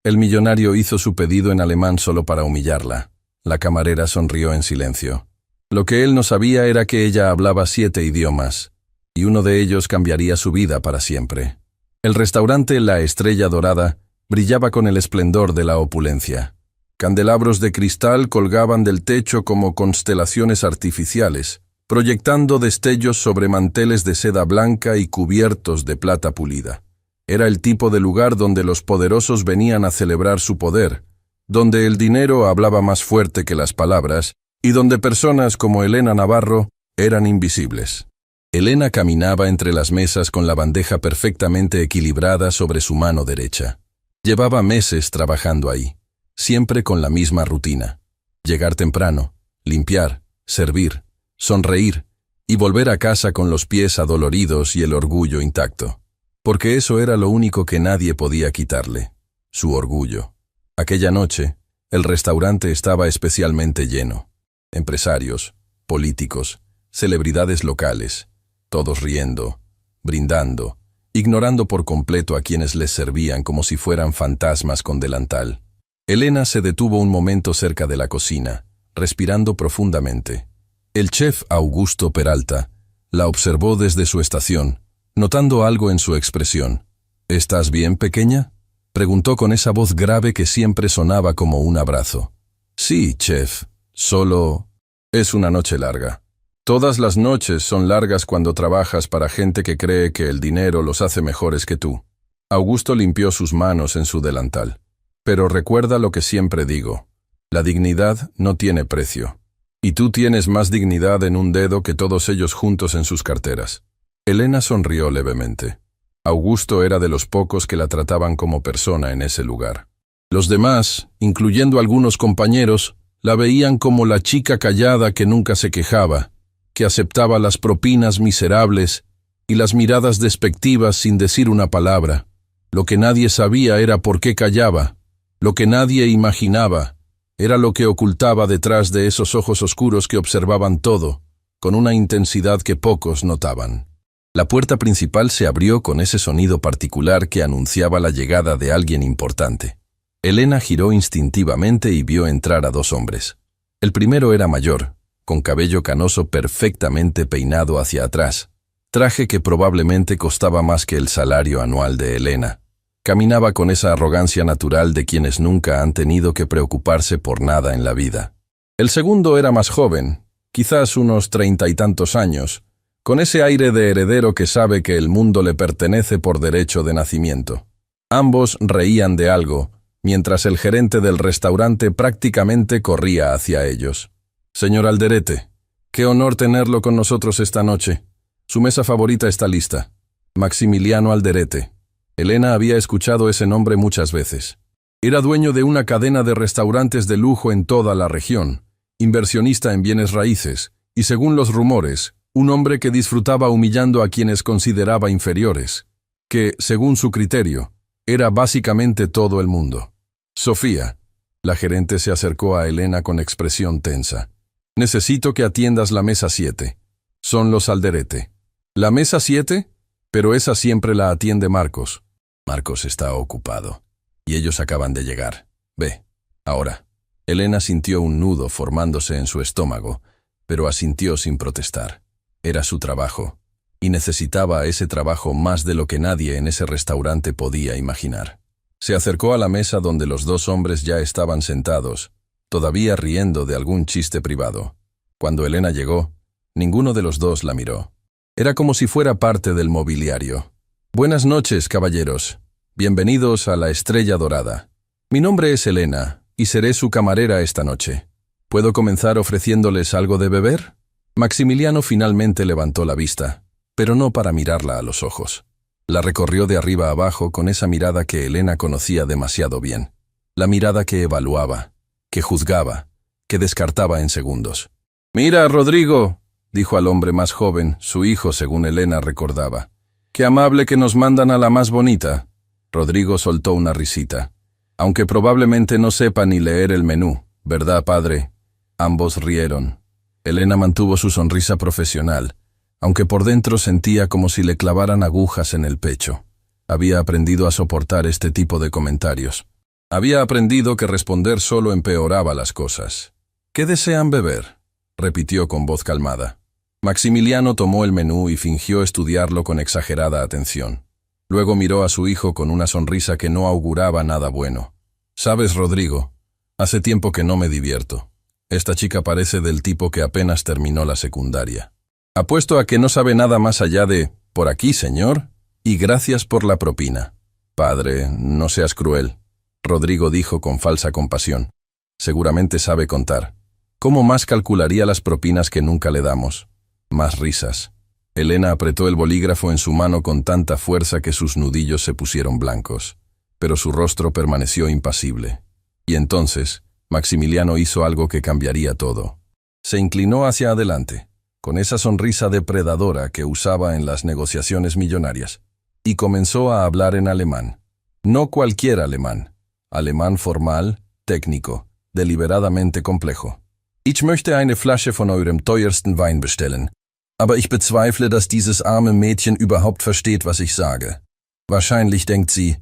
El millonario hizo su pedido en alemán solo para humillarla. La camarera sonrió en silencio. Lo que él no sabía era que ella hablaba 7 idiomas, y uno de ellos cambiaría su vida para siempre. El restaurante La Estrella Dorada brillaba con el esplendor de la opulencia. Candelabros de cristal colgaban del techo como constelaciones artificiales, proyectando destellos sobre manteles de seda blanca y cubiertos de plata pulida. Era el tipo de lugar donde los poderosos venían a celebrar su poder, donde el dinero hablaba más fuerte que las palabras y donde personas como Elena Navarro eran invisibles. Elena caminaba entre las mesas con la bandeja perfectamente equilibrada sobre su mano derecha. Llevaba meses trabajando ahí, siempre con la misma rutina. Llegar temprano, limpiar, servir, sonreír y volver a casa con los pies adoloridos y el orgullo intacto. Porque eso era lo único que nadie podía quitarle, su orgullo. Aquella noche, el restaurante estaba especialmente lleno. Empresarios, políticos, celebridades locales, todos riendo, brindando, ignorando por completo a quienes les servían como si fueran fantasmas con delantal. Elena se detuvo un momento cerca de la cocina, respirando profundamente. El chef Augusto Peralta la observó desde su estación, notando algo en su expresión. «¿Estás bien, pequeña?», preguntó con esa voz grave que siempre sonaba como un abrazo. «Sí, chef, solo es una noche larga». «Todas las noches son largas cuando trabajas para gente que cree que el dinero los hace mejores que tú». Augusto limpió sus manos en su delantal. «Pero recuerda lo que siempre digo, la dignidad no tiene precio. Y tú tienes más dignidad en un dedo que todos ellos juntos en sus carteras». Elena sonrió levemente. Augusto era de los pocos que la trataban como persona en ese lugar. Los demás, incluyendo algunos compañeros, la veían como la chica callada que nunca se quejaba, que aceptaba las propinas miserables y las miradas despectivas sin decir una palabra. Lo que nadie sabía era por qué callaba. Lo que nadie imaginaba era lo que ocultaba detrás de esos ojos oscuros que observaban todo, con una intensidad que pocos notaban. La puerta principal se abrió con ese sonido particular que anunciaba la llegada de alguien importante. Elena giró instintivamente y vio entrar a 2 hombres. El primero era mayor, con cabello canoso perfectamente peinado hacia atrás, traje que probablemente costaba más que el salario anual de Elena. Caminaba con esa arrogancia natural de quienes nunca han tenido que preocuparse por nada en la vida. El segundo era más joven, quizás unos 30 y tantos años, con ese aire de heredero que sabe que el mundo le pertenece por derecho de nacimiento. Ambos reían de algo, mientras el gerente del restaurante prácticamente corría hacia ellos. «Señor Alderete, qué honor tenerlo con nosotros esta noche. Su mesa favorita está lista. Maximiliano Alderete». Elena había escuchado ese nombre muchas veces. Era dueño de una cadena de restaurantes de lujo en toda la región, inversionista en bienes raíces, y según los rumores, un hombre que disfrutaba humillando a quienes consideraba inferiores, que, según su criterio, era básicamente todo el mundo. «Sofía», la gerente se acercó a Elena con expresión tensa. «Necesito que atiendas la mesa 7. Son los Alderete». «¿La mesa 7? Pero esa siempre la atiende Marcos». «Marcos está ocupado. Y ellos acaban de llegar. Ve, ahora». Elena sintió un nudo formándose en su estómago, pero asintió sin protestar. Era su trabajo, y necesitaba ese trabajo más de lo que nadie en ese restaurante podía imaginar. Se acercó a la mesa donde los 2 hombres ya estaban sentados, todavía riendo de algún chiste privado. Cuando Elena llegó, ninguno de los 2 la miró. Era como si fuera parte del mobiliario. «Buenas noches, caballeros. Bienvenidos a La Estrella Dorada. Mi nombre es Elena, y seré su camarera esta noche. ¿Puedo comenzar ofreciéndoles algo de beber?» Maximiliano finalmente levantó la vista, pero no para mirarla a los ojos. La recorrió de arriba a abajo con esa mirada que Elena conocía demasiado bien. La mirada que evaluaba, que juzgaba, que descartaba en segundos. «Mira, Rodrigo», dijo al hombre más joven, su hijo según Elena recordaba. «Qué amable que nos mandan a la más bonita». Rodrigo soltó una risita. «Aunque probablemente no sepa ni leer el menú, ¿verdad, padre?» Ambos rieron. Elena mantuvo su sonrisa profesional, aunque por dentro sentía como si le clavaran agujas en el pecho. Había aprendido a soportar este tipo de comentarios. Había aprendido que responder solo empeoraba las cosas. ¿Qué desean beber?, repitió con voz calmada. Maximiliano tomó el menú y fingió estudiarlo con exagerada atención. Luego miró a su hijo con una sonrisa que no auguraba nada bueno. «¿Sabes, Rodrigo? Hace tiempo que no me divierto. Esta chica parece del tipo que apenas terminó la secundaria. Apuesto a que no sabe nada más allá de «por aquí, señor», y gracias por la propina». «Padre, no seas cruel», Rodrigo dijo con falsa compasión. «Seguramente sabe contar. ¿Cómo más calcularía las propinas que nunca le damos?» Más risas. Elena apretó el bolígrafo en su mano con tanta fuerza que sus nudillos se pusieron blancos, pero su rostro permaneció impasible. Y entonces, Maximiliano hizo algo que cambiaría todo. Se inclinó hacia adelante, con esa sonrisa depredadora que usaba en las negociaciones millonarias, y comenzó a hablar en alemán. No cualquier alemán. Alemán formal, técnico, deliberadamente complejo. Ich möchte eine Flasche von eurem teuersten Wein bestellen. Aber ich bezweifle, dass dieses arme Mädchen überhaupt versteht, was ich sage. Wahrscheinlich denkt sie,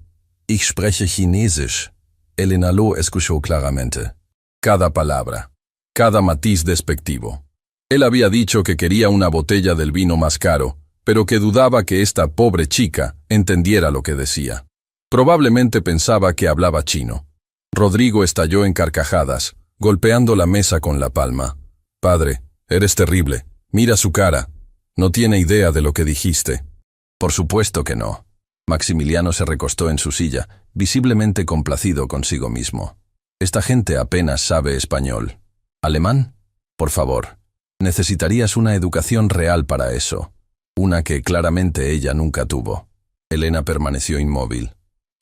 ich spreche Chinesisch. Elena lo escuchó claramente. Cada palabra, cada matiz despectivo. Él había dicho que quería una botella del vino más caro, pero que dudaba que esta pobre chica entendiera lo que decía. Probablemente pensaba que hablaba chino. Rodrigo estalló en carcajadas, golpeando la mesa con la palma. «Padre, eres terrible. Mira su cara. No tiene idea de lo que dijiste». «Por supuesto que no». Maximiliano se recostó en su silla, visiblemente complacido consigo mismo. «Esta gente apenas sabe español. ¿Alemán? Por favor. Necesitarías una educación real para eso. Una que claramente ella nunca tuvo». Elena permaneció inmóvil.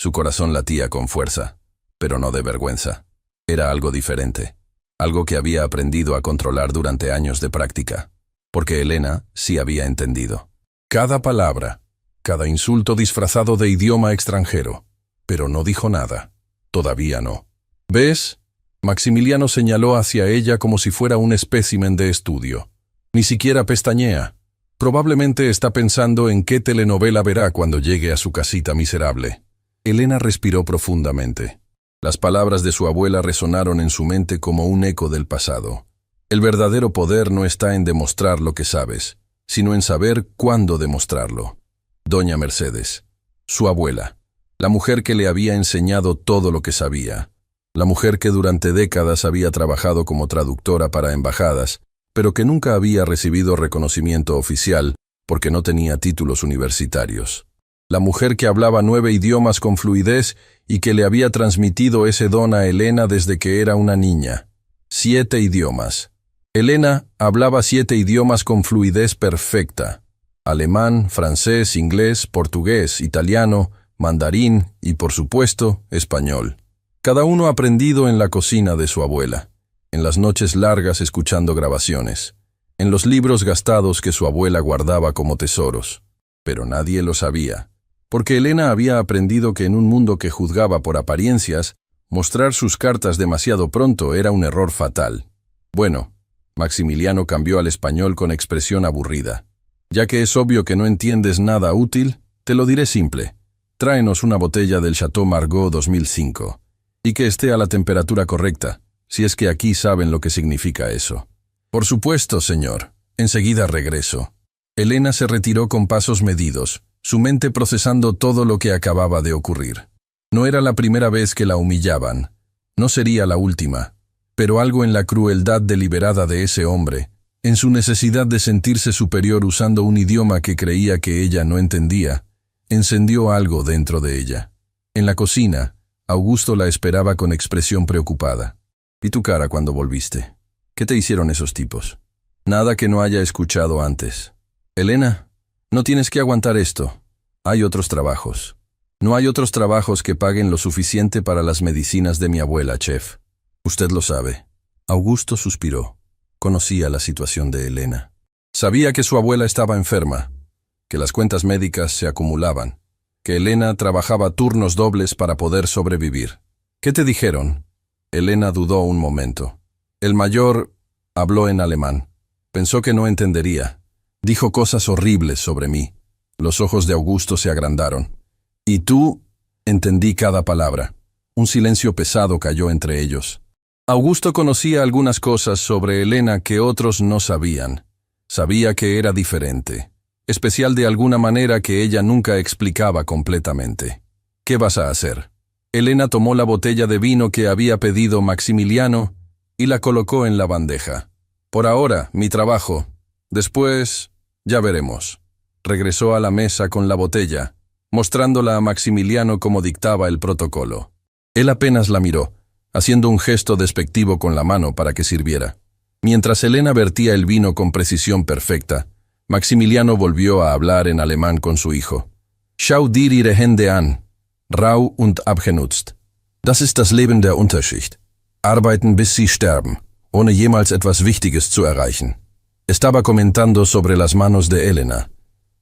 Su corazón latía con fuerza, pero no de vergüenza. Era algo diferente. Algo que había aprendido a controlar durante años de práctica. Porque Elena sí había entendido. Cada palabra, cada insulto disfrazado de idioma extranjero. Pero no dijo nada. Todavía no. ¿Ves? Maximiliano señaló hacia ella como si fuera un espécimen de estudio. Ni siquiera pestañea. Probablemente está pensando en qué telenovela verá cuando llegue a su casita miserable. Elena respiró profundamente. Las palabras de su abuela resonaron en su mente como un eco del pasado. El verdadero poder no está en demostrar lo que sabes, sino en saber cuándo demostrarlo. Doña Mercedes, su abuela, la mujer que le había enseñado todo lo que sabía, la mujer que durante décadas había trabajado como traductora para embajadas, pero que nunca había recibido reconocimiento oficial porque no tenía títulos universitarios. La mujer que hablaba 9 idiomas con fluidez y que le había transmitido ese don a Elena desde que era una niña. 7 idiomas. Elena hablaba 7 idiomas con fluidez perfecta. Alemán, francés, inglés, portugués, italiano, mandarín y, por supuesto, español. Cada uno aprendido en la cocina de su abuela, en las noches largas escuchando grabaciones, en los libros gastados que su abuela guardaba como tesoros. Pero nadie lo sabía, porque Elena había aprendido que en un mundo que juzgaba por apariencias, mostrar sus cartas demasiado pronto era un error fatal. Bueno, Maximiliano cambió al español con expresión aburrida. «Ya que es obvio que no entiendes nada útil, te lo diré simple. Tráenos una botella del Chateau Margaux 2005. Y que esté a la temperatura correcta, si es que aquí saben lo que significa eso». «Por supuesto, señor. Enseguida regreso». Elena se retiró con pasos medidos, su mente procesando todo lo que acababa de ocurrir. No era la primera vez que la humillaban. No sería la última. Pero algo en la crueldad deliberada de ese hombre, en su necesidad de sentirse superior usando un idioma que creía que ella no entendía, encendió algo dentro de ella. En la cocina, Augusto la esperaba con expresión preocupada. «¿Vi tu cara cuando volviste? ¿Qué te hicieron esos tipos?» «Nada que no haya escuchado antes». «Elena, no tienes que aguantar esto. Hay otros trabajos. No hay otros trabajos que paguen lo suficiente para las medicinas de mi abuela, chef. Usted lo sabe». Augusto suspiró. Conocía la situación de Elena. Sabía que su abuela estaba enferma, que las cuentas médicas se acumulaban, que Elena trabajaba turnos dobles para poder sobrevivir. «¿Qué te dijeron?» Elena dudó un momento. El mayor habló en alemán. Pensó que no entendería. Dijo cosas horribles sobre mí. Los ojos de Augusto se agrandaron. «¿Y tú?» Entendí cada palabra. Un silencio pesado cayó entre ellos. Augusto conocía algunas cosas sobre Elena que otros no sabían. Sabía que era diferente, especial de alguna manera que ella nunca explicaba completamente. ¿Qué vas a hacer? Elena tomó la botella de vino que había pedido Maximiliano y la colocó en la bandeja. Por ahora, mi trabajo. Después, ya veremos. Regresó a la mesa con la botella, mostrándola a Maximiliano como dictaba el protocolo. Él apenas la miró, haciendo un gesto despectivo con la mano para que sirviera. Mientras Elena vertía el vino con precisión perfecta, Maximiliano volvió a hablar en alemán con su hijo. Schau dir ihre Hände an, rau und abgenutzt. Das ist das Leben der Unterschicht. Arbeiten bis sie sterben, ohne jemals etwas Wichtiges zu erreichen. Estaba comentando sobre las manos de Elena,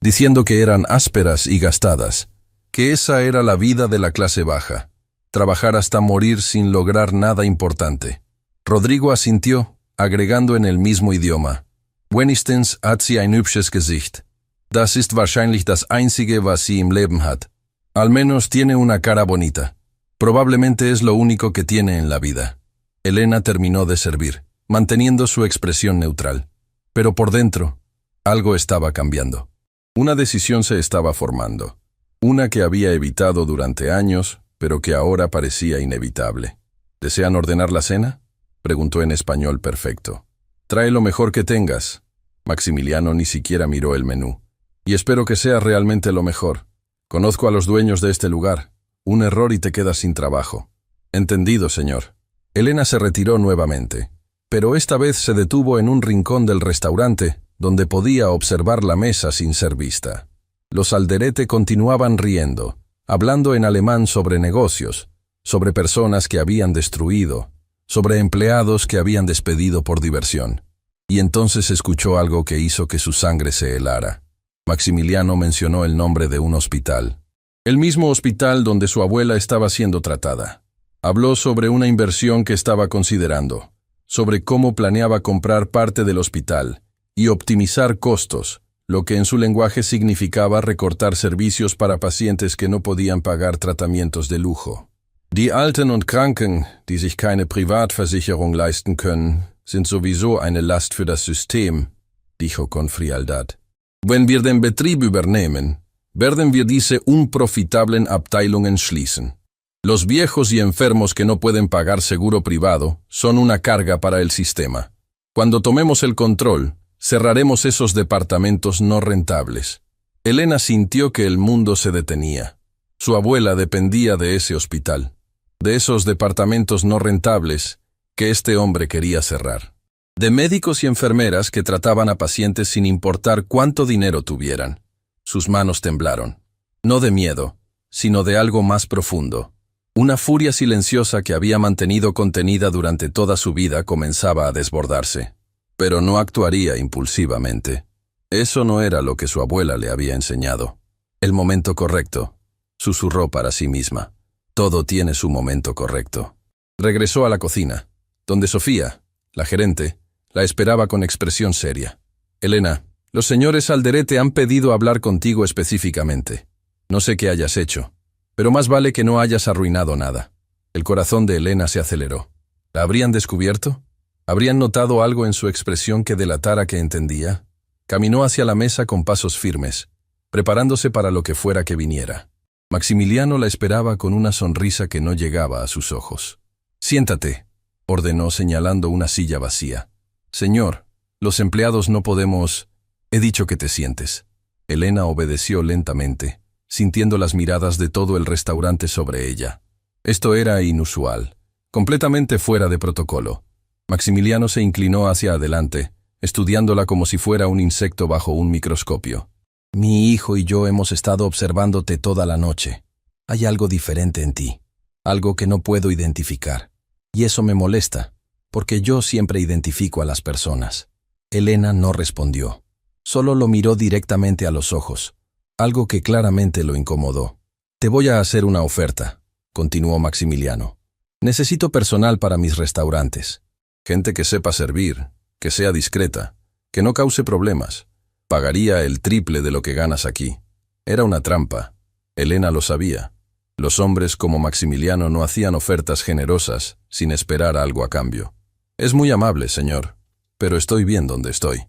diciendo que eran ásperas y gastadas, que esa era la vida de la clase baja, trabajar hasta morir sin lograr nada importante. Rodrigo asintió, agregando en el mismo idioma. Wenigstens hat sie ein hübsches Gesicht. Das ist wahrscheinlich das Einzige, was sie im Leben hat. Al menos tiene una cara bonita. Probablemente es lo único que tiene en la vida. Elena terminó de servir, manteniendo su expresión neutral. Pero por dentro, algo estaba cambiando. Una decisión se estaba formando. Una que había evitado durante años, pero que ahora parecía inevitable. ¿Desean ordenar la cena?, preguntó en español perfecto. Trae lo mejor que tengas. Maximiliano ni siquiera miró el menú. Y espero que sea realmente lo mejor. Conozco a los dueños de este lugar. Un error y te quedas sin trabajo. Entendido, señor. Elena se retiró nuevamente, pero esta vez se detuvo en un rincón del restaurante, donde podía observar la mesa sin ser vista. Los Alderete continuaban riendo, hablando en alemán sobre negocios, sobre personas que habían destruido, sobre empleados que habían despedido por diversión. Y entonces escuchó algo que hizo que su sangre se helara. Maximiliano mencionó el nombre de un hospital. El mismo hospital donde su abuela estaba siendo tratada. Habló sobre una inversión que estaba considerando, sobre cómo planeaba comprar parte del hospital y optimizar costos, lo que en su lenguaje significaba recortar servicios para pacientes que no podían pagar tratamientos de lujo. Die Alten und Kranken, die sich keine Privatversicherung leisten können, sind sowieso eine Last für das System, dijo con frialdad. Wenn wir den Betrieb übernehmen, werden wir diese unprofitablen Abteilungen schließen. Los viejos y enfermos que no pueden pagar seguro privado son una carga para el sistema. Cuando tomemos el control, cerraremos esos departamentos no rentables. Elena sintió que el mundo se detenía. Su abuela dependía de ese hospital, de esos departamentos no rentables que este hombre quería cerrar, de médicos y enfermeras que trataban a pacientes sin importar cuánto dinero tuvieran. Sus manos temblaron, no de miedo, sino de algo más profundo. Una furia silenciosa que había mantenido contenida durante toda su vida comenzaba a desbordarse, pero no actuaría impulsivamente. Eso no era lo que su abuela le había enseñado. El momento correcto, susurró para sí misma. Todo tiene su momento correcto. Regresó a la cocina, donde Sofía, la gerente, la esperaba con expresión seria. Elena, los señores Alderete han pedido hablar contigo específicamente. No sé qué hayas hecho, pero más vale que no hayas arruinado nada. El corazón de Elena se aceleró. ¿La habrían descubierto? ¿Habrían notado algo en su expresión que delatara que entendía? Caminó hacia la mesa con pasos firmes, preparándose para lo que fuera que viniera. Maximiliano la esperaba con una sonrisa que no llegaba a sus ojos. «Siéntate», ordenó señalando una silla vacía. «Señor, los empleados no podemos...» «He dicho que te sientes». Elena obedeció lentamente, sintiendo las miradas de todo el restaurante sobre ella. Esto era inusual, completamente fuera de protocolo. Maximiliano se inclinó hacia adelante, estudiándola como si fuera un insecto bajo un microscopio. «Mi hijo y yo hemos estado observándote toda la noche. Hay algo diferente en ti, algo que no puedo identificar. Y eso me molesta, porque yo siempre identifico a las personas». Elena no respondió. Solo lo miró directamente a los ojos, algo que claramente lo incomodó. «Te voy a hacer una oferta», continuó Maximiliano. «Necesito personal para mis restaurantes. Gente que sepa servir, que sea discreta, que no cause problemas. Pagaría el triple de lo que ganas aquí». Era una trampa. Elena lo sabía. Los hombres como Maximiliano no hacían ofertas generosas sin esperar algo a cambio. Es muy amable, señor, pero estoy bien donde estoy.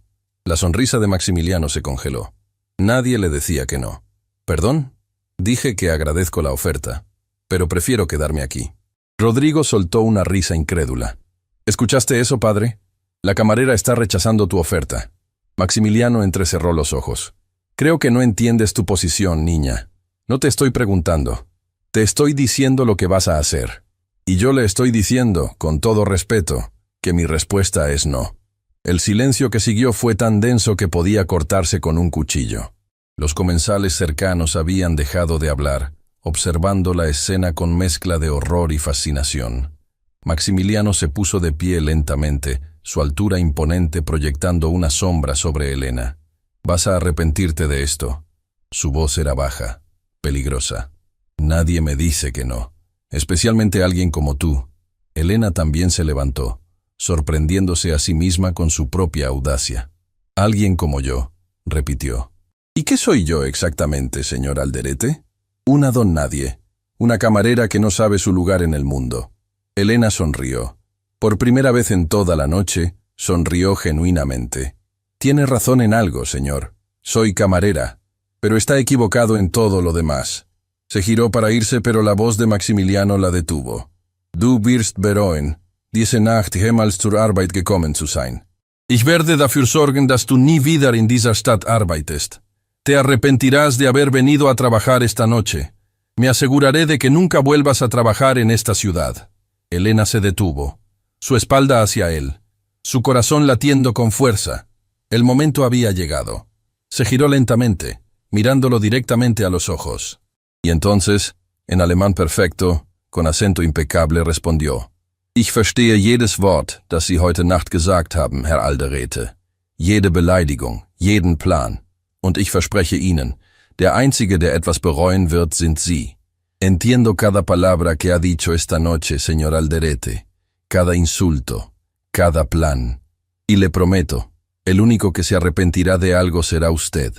La sonrisa de Maximiliano se congeló. Nadie le decía que no. ¿Perdón? Dije que agradezco la oferta, pero prefiero quedarme aquí. Rodrigo soltó una risa incrédula. ¿Escuchaste eso, padre? La camarera está rechazando tu oferta. Maximiliano entrecerró los ojos. Creo que no entiendes tu posición, niña. No te estoy preguntando. Te estoy diciendo lo que vas a hacer. Y yo le estoy diciendo, con todo respeto, que mi respuesta es no. El silencio que siguió fue tan denso que podía cortarse con un cuchillo. Los comensales cercanos habían dejado de hablar, observando la escena con mezcla de horror y fascinación. Maximiliano se puso de pie lentamente, su altura imponente proyectando una sombra sobre Elena. «Vas a arrepentirte de esto». Su voz era baja, peligrosa. «Nadie me dice que no, especialmente alguien como tú». Elena también se levantó, sorprendiéndose a sí misma con su propia audacia. «Alguien como yo», repitió. «¿Y qué soy yo exactamente, señor Alderete?» «Una don nadie, una camarera que no sabe su lugar en el mundo». Elena sonrió. Por primera vez en toda la noche, sonrió genuinamente. «Tiene razón en algo, señor. Soy camarera, pero está equivocado en todo lo demás». Se giró para irse, pero la voz de Maximiliano la detuvo. «Du wirst bereuen, diese Nacht jemals zur Arbeit gekommen zu sein. Ich werde dafür sorgen, dass du nie wieder in dieser Stadt arbeitest. Te arrepentirás de haber venido a trabajar esta noche. Me aseguraré de que nunca vuelvas a trabajar en esta ciudad». Elena se detuvo, su espalda hacia él, su corazón latiendo con fuerza. El momento había llegado. Se giró lentamente, mirándolo directamente a los ojos. Y entonces, en alemán perfecto, con acento impecable, respondió: «Ich verstehe jedes Wort, das Sie heute Nacht gesagt haben, Herr Alderete. Jede Beleidigung, jeden Plan. Und ich verspreche Ihnen, der Einzige, der etwas bereuen wird, sind Sie. Entiendo cada palabra que ha dicho esta noche, señor Alderete, cada insulto, cada plan. Y le prometo, el único que se arrepentirá de algo será usted».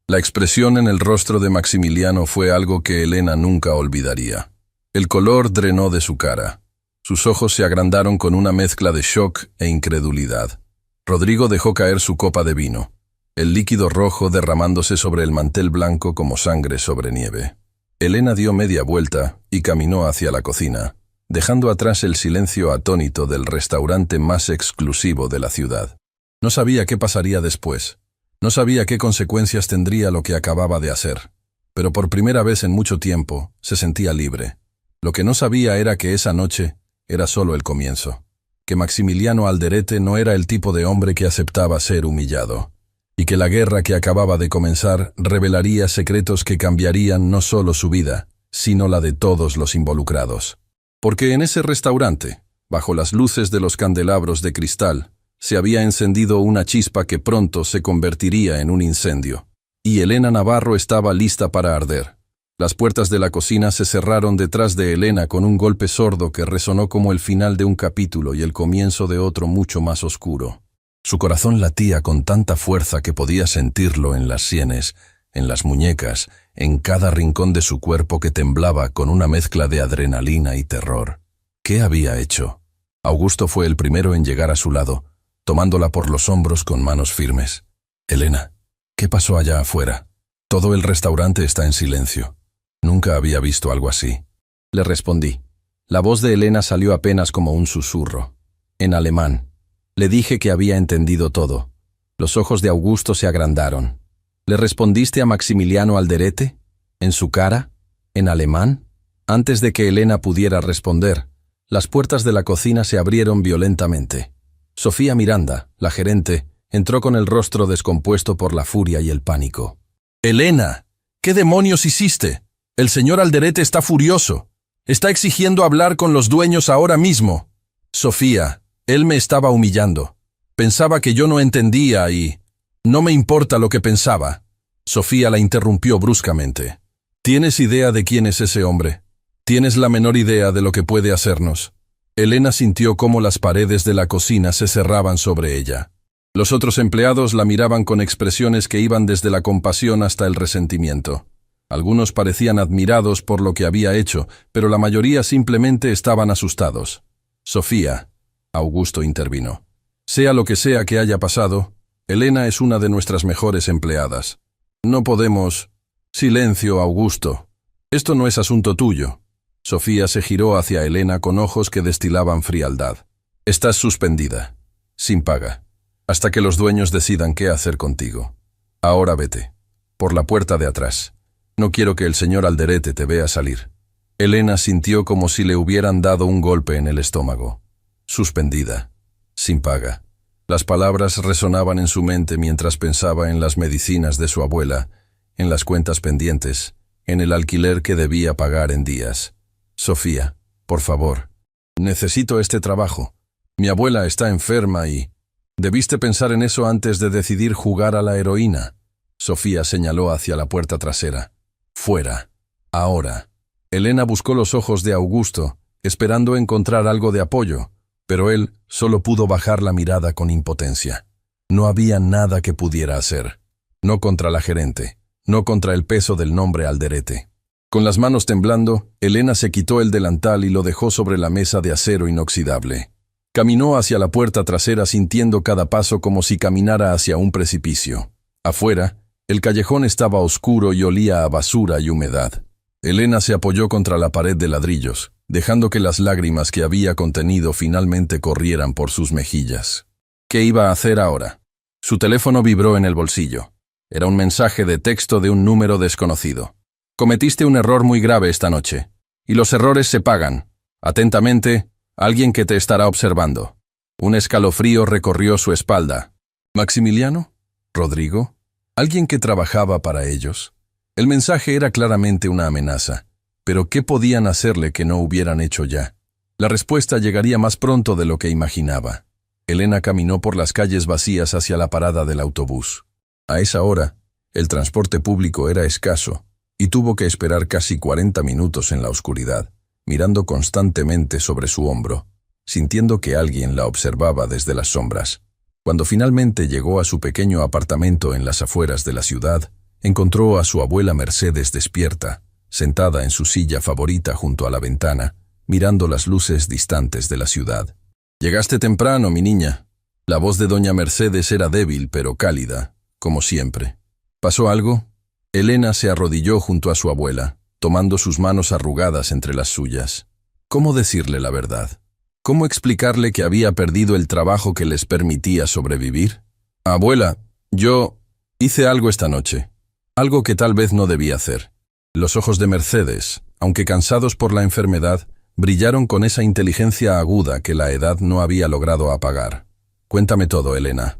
La expresión en el rostro de Maximiliano fue algo que Elena nunca olvidaría. El color drenó de su cara. Sus ojos se agrandaron con una mezcla de shock e incredulidad. Rodrigo dejó caer su copa de vino, el líquido rojo derramándose sobre el mantel blanco como sangre sobre nieve. Elena dio media vuelta y caminó hacia la cocina, dejando atrás el silencio atónito del restaurante más exclusivo de la ciudad. No sabía qué pasaría después. No sabía qué consecuencias tendría lo que acababa de hacer. Pero por primera vez en mucho tiempo se sentía libre. Lo que no sabía era que esa noche era solo el comienzo. Que Maximiliano Alderete no era el tipo de hombre que aceptaba ser humillado. Y que la guerra que acababa de comenzar revelaría secretos que cambiarían no solo su vida, sino la de todos los involucrados. Porque en ese restaurante, bajo las luces de los candelabros de cristal, se había encendido una chispa que pronto se convertiría en un incendio. Y Elena Navarro estaba lista para arder. Las puertas de la cocina se cerraron detrás de Elena con un golpe sordo que resonó como el final de un capítulo y el comienzo de otro mucho más oscuro. Su corazón latía con tanta fuerza que podía sentirlo en las sienes, en las muñecas, en cada rincón de su cuerpo que temblaba con una mezcla de adrenalina y terror. ¿Qué había hecho? Augusto fue el primero en llegar a su lado, tomándola por los hombros con manos firmes. «Elena, ¿qué pasó allá afuera? Todo el restaurante está en silencio. Nunca había visto algo así». Le respondí. La voz de Elena salió apenas como un susurro. En alemán. Le dije que había entendido todo. Los ojos de Augusto se agrandaron. «¿Le respondiste a Maximiliano Alderete? ¿En su cara? ¿En alemán?» Antes de que Elena pudiera responder, las puertas de la cocina se abrieron violentamente. Sofía Miranda, la gerente, entró con el rostro descompuesto por la furia y el pánico. «Elena, ¿qué demonios hiciste? El señor Alderete está furioso. Está exigiendo hablar con los dueños ahora mismo». «Sofía, él me estaba humillando. Pensaba que yo no entendía y... no me importa lo que pensaba». Sofía la interrumpió bruscamente. «¿Tienes idea de quién es ese hombre? ¿Tienes la menor idea de lo que puede hacernos?» Elena sintió cómo las paredes de la cocina se cerraban sobre ella. Los otros empleados la miraban con expresiones que iban desde la compasión hasta el resentimiento. Algunos parecían admirados por lo que había hecho, pero la mayoría simplemente estaban asustados. Sofía, Augusto intervino. Sea lo que sea que haya pasado, Elena es una de nuestras mejores empleadas. No podemos... Silencio, Augusto. Esto no es asunto tuyo. Sofía se giró hacia Elena con ojos que destilaban frialdad. Estás suspendida, sin paga, hasta que los dueños decidan qué hacer contigo. Ahora vete, por la puerta de atrás. No quiero que el señor Alderete te vea salir. Elena sintió como si le hubieran dado un golpe en el estómago. Suspendida, sin paga. Las palabras resonaban en su mente mientras pensaba en las medicinas de su abuela, en las cuentas pendientes, en el alquiler que debía pagar en días. Sofía, por favor, necesito este trabajo. Mi abuela está enferma y... Debiste pensar en eso antes de decidir jugar a la heroína. Sofía señaló hacia la puerta trasera. Fuera. Ahora. Elena buscó los ojos de Augusto, esperando encontrar algo de apoyo, pero él solo pudo bajar la mirada con impotencia. No había nada que pudiera hacer. No contra la gerente, no contra el peso del nombre Alderete. Con las manos temblando, Elena se quitó el delantal y lo dejó sobre la mesa de acero inoxidable. Caminó hacia la puerta trasera sintiendo cada paso como si caminara hacia un precipicio. Afuera, el callejón estaba oscuro y olía a basura y humedad. Elena se apoyó contra la pared de ladrillos, dejando que las lágrimas que había contenido finalmente corrieran por sus mejillas. ¿Qué iba a hacer ahora? Su teléfono vibró en el bolsillo. Era un mensaje de texto de un número desconocido. Cometiste un error muy grave esta noche, y los errores se pagan. Atentamente, alguien que te estará observando. Un escalofrío recorrió su espalda. ¿Maximiliano? ¿Rodrigo? ¿Alguien que trabajaba para ellos? El mensaje era claramente una amenaza, pero ¿qué podían hacerle que no hubieran hecho ya? La respuesta llegaría más pronto de lo que imaginaba. Elena caminó por las calles vacías hacia la parada del autobús. A esa hora, el transporte público era escaso, y tuvo que esperar casi 40 minutos en la oscuridad, mirando constantemente sobre su hombro, sintiendo que alguien la observaba desde las sombras. Cuando finalmente llegó a su pequeño apartamento en las afueras de la ciudad, encontró a su abuela Mercedes despierta, sentada en su silla favorita junto a la ventana, mirando las luces distantes de la ciudad. «Llegaste temprano, mi niña». La voz de doña Mercedes era débil pero cálida, como siempre. ¿Pasó algo? Elena se arrodilló junto a su abuela, tomando sus manos arrugadas entre las suyas. ¿Cómo decirle la verdad? ¿Cómo explicarle que había perdido el trabajo que les permitía sobrevivir? «Abuela, yo hice algo esta noche. Algo que tal vez no debía hacer». Los ojos de Mercedes, aunque cansados por la enfermedad, brillaron con esa inteligencia aguda que la edad no había logrado apagar. «Cuéntame todo, Elena»,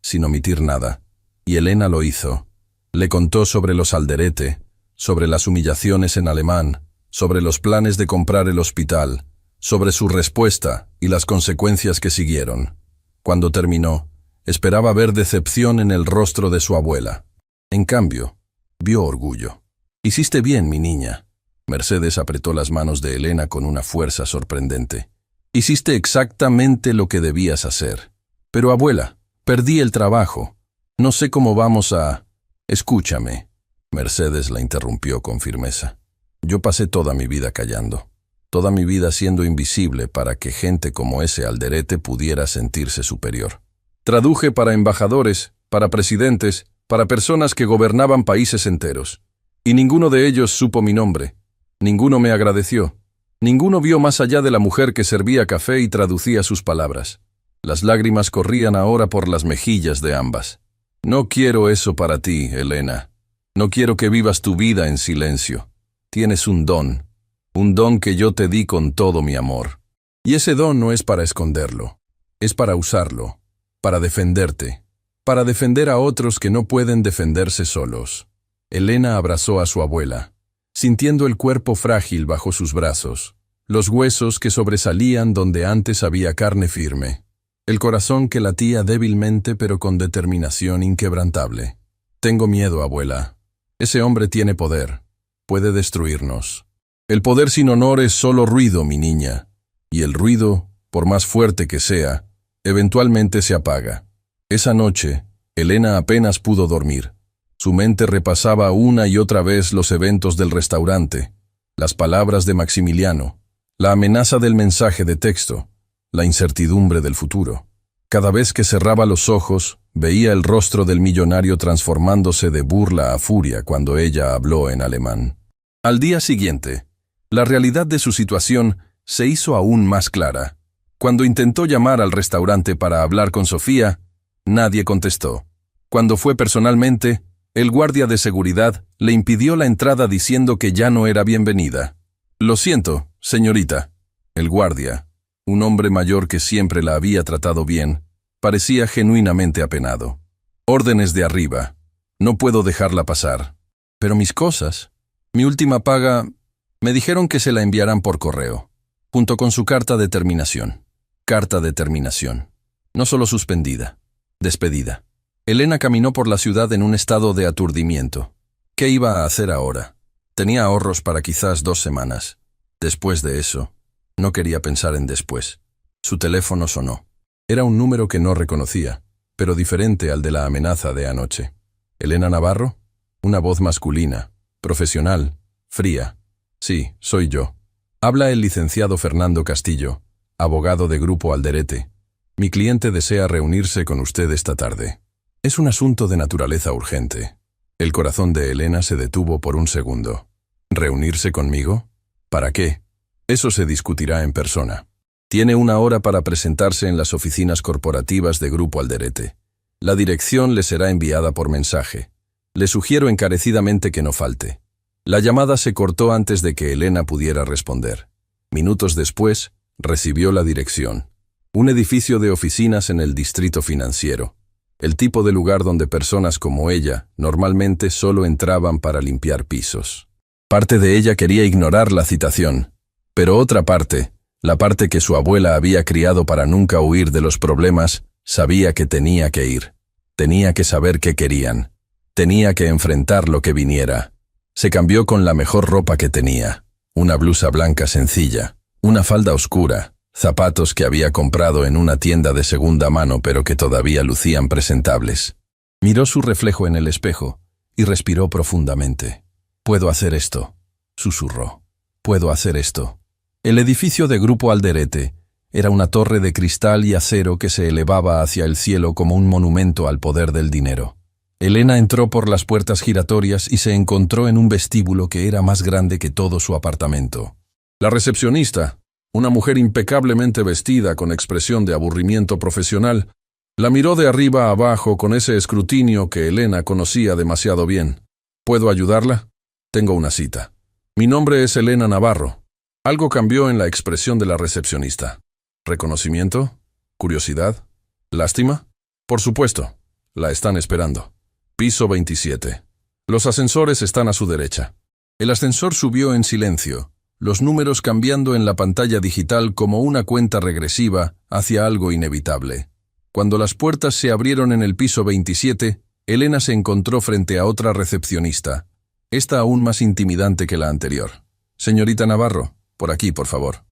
sin omitir nada. Y Elena lo hizo. Le contó sobre los Alderete, sobre las humillaciones en alemán, sobre los planes de comprar el hospital, sobre su respuesta y las consecuencias que siguieron. Cuando terminó, esperaba ver decepción en el rostro de su abuela. En cambio, vio orgullo. «Hiciste bien, mi niña». Mercedes apretó las manos de Elena con una fuerza sorprendente. «Hiciste exactamente lo que debías hacer». «Pero, abuela, perdí el trabajo. No sé cómo vamos a...» «Escúchame». Mercedes la interrumpió con firmeza. «Yo pasé toda mi vida callando. Toda mi vida siendo invisible para que gente como ese Alderete pudiera sentirse superior. Traduje para embajadores, para presidentes, para personas que gobernaban países enteros. Y ninguno de ellos supo mi nombre. Ninguno me agradeció. Ninguno vio más allá de la mujer que servía café y traducía sus palabras. Las lágrimas corrían ahora por las mejillas de ambas. No quiero eso para ti, Elena. No quiero que vivas tu vida en silencio. Tienes un don que yo te di con todo mi amor. Y ese don no es para esconderlo, es para usarlo, para defenderte, para defender a otros que no pueden defenderse solos». Elena abrazó a su abuela, sintiendo el cuerpo frágil bajo sus brazos, los huesos que sobresalían donde antes había carne firme, el corazón que latía débilmente pero con determinación inquebrantable. «Tengo miedo, abuela. Ese hombre tiene poder. Puede destruirnos. El poder sin honor es solo ruido, mi niña. Y el ruido, por más fuerte que sea, eventualmente se apaga». Esa noche, Elena apenas pudo dormir. Su mente repasaba una y otra vez los eventos del restaurante, las palabras de Maximiliano, la amenaza del mensaje de texto, la incertidumbre del futuro. Cada vez que cerraba los ojos, veía el rostro del millonario transformándose de burla a furia cuando ella habló en alemán. Al día siguiente, la realidad de su situación se hizo aún más clara. Cuando intentó llamar al restaurante para hablar con Sofía, nadie contestó. Cuando fue personalmente, el guardia de seguridad le impidió la entrada diciendo que ya no era bienvenida. «Lo siento, señorita». El guardia, un hombre mayor que siempre la había tratado bien, parecía genuinamente apenado. «Órdenes de arriba. No puedo dejarla pasar». «Pero mis cosas. Mi última paga. Me dijeron que se la enviarán por correo, junto con su carta de terminación». Carta de terminación. No solo suspendida, despedida. Elena caminó por la ciudad en un estado de aturdimiento. ¿Qué iba a hacer ahora? Tenía ahorros para quizás 2 semanas. Después de eso, no quería pensar en después. Su teléfono sonó. Era un número que no reconocía, pero diferente al de la amenaza de anoche. ¿Elena Navarro? Una voz masculina, profesional, fría. Sí, soy yo. Habla el licenciado Fernando Castillo, abogado de Grupo Alderete. Mi cliente desea reunirse con usted esta tarde. Es un asunto de naturaleza urgente. El corazón de Elena se detuvo por un segundo. ¿Reunirse conmigo? ¿Para qué? Eso se discutirá en persona. Tiene 1 hora para presentarse en las oficinas corporativas de Grupo Alderete. La dirección le será enviada por mensaje. Le sugiero encarecidamente que no falte. La llamada se cortó antes de que Elena pudiera responder. Minutos después, recibió la dirección. Un edificio de oficinas en el distrito financiero. El tipo de lugar donde personas como ella normalmente solo entraban para limpiar pisos. Parte de ella quería ignorar la citación, pero otra parte, la parte que su abuela había criado para nunca huir de los problemas, sabía que tenía que ir. Tenía que saber qué querían. Tenía que enfrentar lo que viniera. Se cambió con la mejor ropa que tenía. Una blusa blanca sencilla, una falda oscura, zapatos que había comprado en una tienda de segunda mano pero que todavía lucían presentables. Miró su reflejo en el espejo y respiró profundamente. «Puedo hacer esto», susurró. «Puedo hacer esto». El edificio de Grupo Alderete era una torre de cristal y acero que se elevaba hacia el cielo como un monumento al poder del dinero. Elena entró por las puertas giratorias y se encontró en un vestíbulo que era más grande que todo su apartamento. La recepcionista, una mujer impecablemente vestida con expresión de aburrimiento profesional, la miró de arriba a abajo con ese escrutinio que Elena conocía demasiado bien. «¿Puedo ayudarla? Tengo una cita». «Mi nombre es Elena Navarro». Algo cambió en la expresión de la recepcionista. ¿Reconocimiento? ¿Curiosidad? ¿Lástima? Por supuesto. La están esperando. Piso 27. Los ascensores están a su derecha. El ascensor subió en silencio, los números cambiando en la pantalla digital como una cuenta regresiva hacia algo inevitable. Cuando las puertas se abrieron en el piso 27, Elena se encontró frente a otra recepcionista, esta aún más intimidante que la anterior. «Señorita Navarro, por aquí, por favor».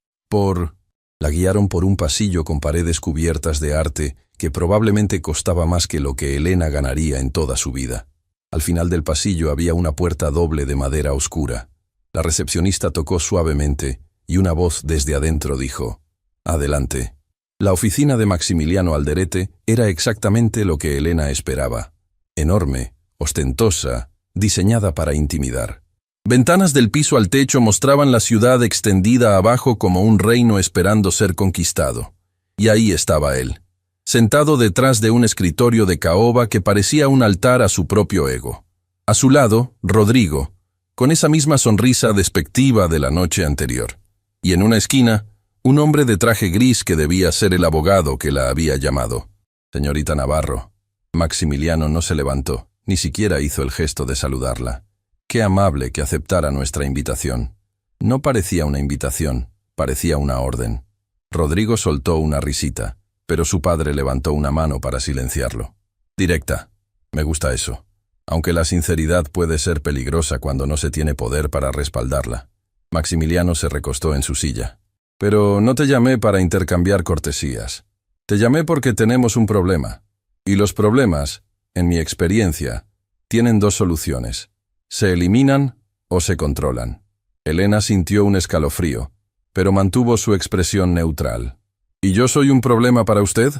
La guiaron por un pasillo con paredes cubiertas de arte que probablemente costaba más que lo que Elena ganaría en toda su vida. Al final del pasillo había una puerta doble de madera oscura. La recepcionista tocó suavemente y una voz desde adentro dijo: «Adelante». La oficina de Maximiliano Alderete era exactamente lo que Elena esperaba. Enorme, ostentosa, diseñada para intimidar. Ventanas del piso al techo mostraban la ciudad extendida abajo como un reino esperando ser conquistado. Y ahí estaba él, sentado detrás de un escritorio de caoba que parecía un altar a su propio ego. A su lado, Rodrigo, con esa misma sonrisa despectiva de la noche anterior. Y en una esquina, un hombre de traje gris que debía ser el abogado que la había llamado. «Señorita Navarro». Maximiliano no se levantó, ni siquiera hizo el gesto de saludarla. Qué amable que aceptara nuestra invitación. No parecía una invitación, parecía una orden. Rodrigo soltó una risita, pero su padre levantó una mano para silenciarlo. «Directa. Me gusta eso. Aunque la sinceridad puede ser peligrosa cuando no se tiene poder para respaldarla». Maximiliano se recostó en su silla. «Pero no te llamé para intercambiar cortesías. Te llamé porque tenemos un problema. Y los problemas, en mi experiencia, Tienen dos soluciones. Se eliminan o se controlan. Elena sintió un escalofrío, pero mantuvo su expresión neutral. ¿Y yo soy un problema para usted?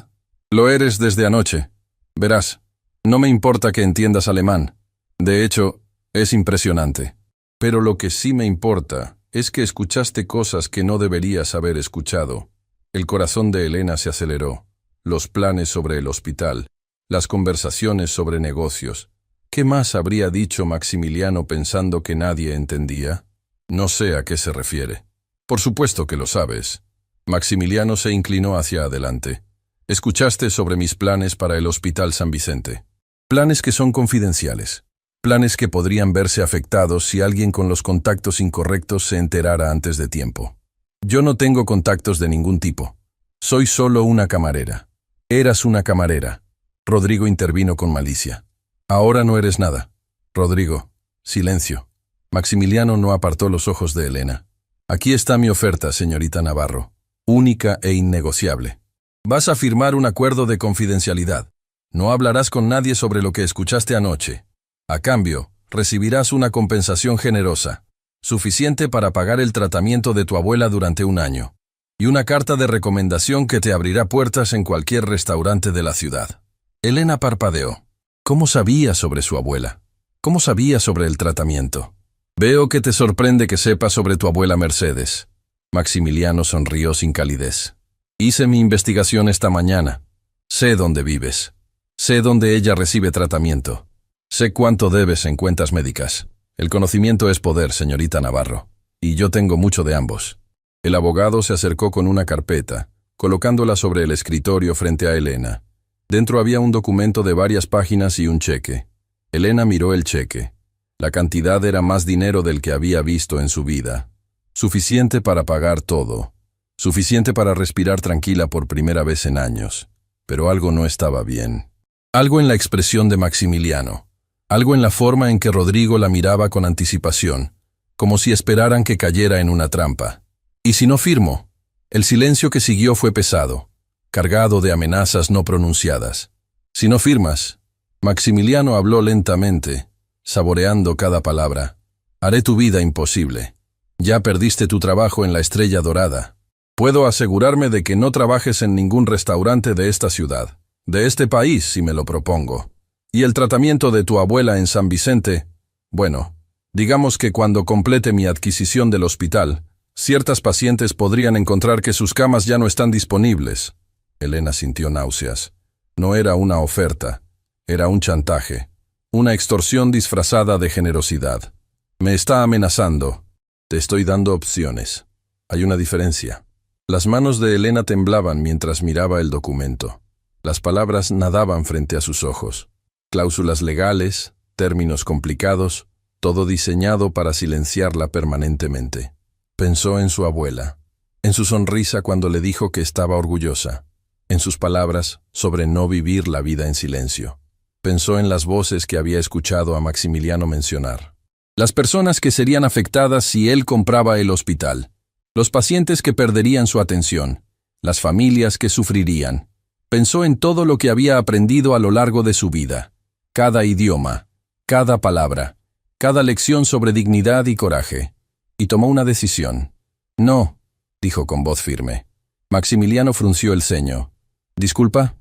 Lo eres desde anoche. Verás, no me importa que entiendas alemán. De hecho, es impresionante. Pero lo que sí me importa es que escuchaste cosas que no deberías haber escuchado. El corazón de Elena se aceleró. Los planes sobre el hospital, las conversaciones sobre negocios. ¿Qué más habría dicho Maximiliano pensando que nadie entendía? No sé a qué se refiere. Por supuesto que lo sabes. Maximiliano se inclinó hacia adelante. Escuchaste sobre mis planes para el Hospital San Vicente. Planes que son confidenciales. Planes que podrían verse afectados si alguien con los contactos incorrectos se enterara antes de tiempo. Yo no tengo contactos de ningún tipo. Soy solo una camarera. Eras una camarera. Rodrigo intervino con malicia. Ahora no eres nada. Rodrigo, silencio. Maximiliano no apartó los ojos de Elena. Aquí está mi oferta, señorita Navarro. Única e innegociable. Vas a firmar un acuerdo de confidencialidad. No hablarás con nadie sobre lo que escuchaste anoche. A cambio, recibirás una compensación generosa, suficiente para pagar el tratamiento de tu abuela durante un año, y una carta de recomendación que te abrirá puertas en cualquier restaurante de la ciudad. Elena parpadeó. ¿Cómo sabía sobre su abuela? ¿Cómo sabía sobre el tratamiento? Veo que te sorprende que sepa sobre tu abuela Mercedes. Maximiliano sonrió sin calidez. Hice mi investigación esta mañana. Sé dónde vives. Sé dónde ella recibe tratamiento. Sé cuánto debes en cuentas médicas. El conocimiento es poder, señorita Navarro. Y yo tengo mucho de ambos. El abogado se acercó con una carpeta, colocándola sobre el escritorio frente a Elena. Dentro había un documento de varias páginas y un cheque. Elena miró el cheque. La cantidad era más dinero del que había visto en su vida. Suficiente para pagar todo. Suficiente para respirar tranquila por primera vez en años. Pero algo no estaba bien. Algo en la expresión de Maximiliano. Algo en la forma en que Rodrigo la miraba con anticipación, como si esperaran que cayera en una trampa. ¿Y si no firmo? El silencio que siguió fue pesado, cargado de amenazas no pronunciadas. Si no firmas, Maximiliano habló lentamente, saboreando cada palabra. Haré tu vida imposible. Ya perdiste tu trabajo en la Estrella Dorada. Puedo asegurarme de que no trabajes en ningún restaurante de esta ciudad, de este país si me lo propongo. Y el tratamiento de tu abuela en San Vicente, bueno, digamos que cuando complete mi adquisición del hospital, ciertas pacientes podrían encontrar que sus camas ya no están disponibles. Elena sintió náuseas. No era una oferta, era un chantaje. Una extorsión disfrazada de generosidad. Me está amenazando. Te estoy dando opciones. Hay una diferencia. Las manos de Elena temblaban mientras miraba el documento. Las palabras nadaban frente a sus ojos. Cláusulas legales, términos complicados, todo diseñado para silenciarla permanentemente. Pensó en su abuela, en su sonrisa cuando le dijo que estaba orgullosa, en sus palabras sobre no vivir la vida en silencio. Pensó en las voces que había escuchado a Maximiliano mencionar. Las personas que serían afectadas si él compraba el hospital. Los pacientes que perderían su atención. Las familias que sufrirían. Pensó en todo lo que había aprendido a lo largo de su vida. Cada idioma, cada palabra, cada lección sobre dignidad y coraje. Y tomó una decisión. No, dijo con voz firme. Maximiliano frunció el ceño. ¿Disculpa?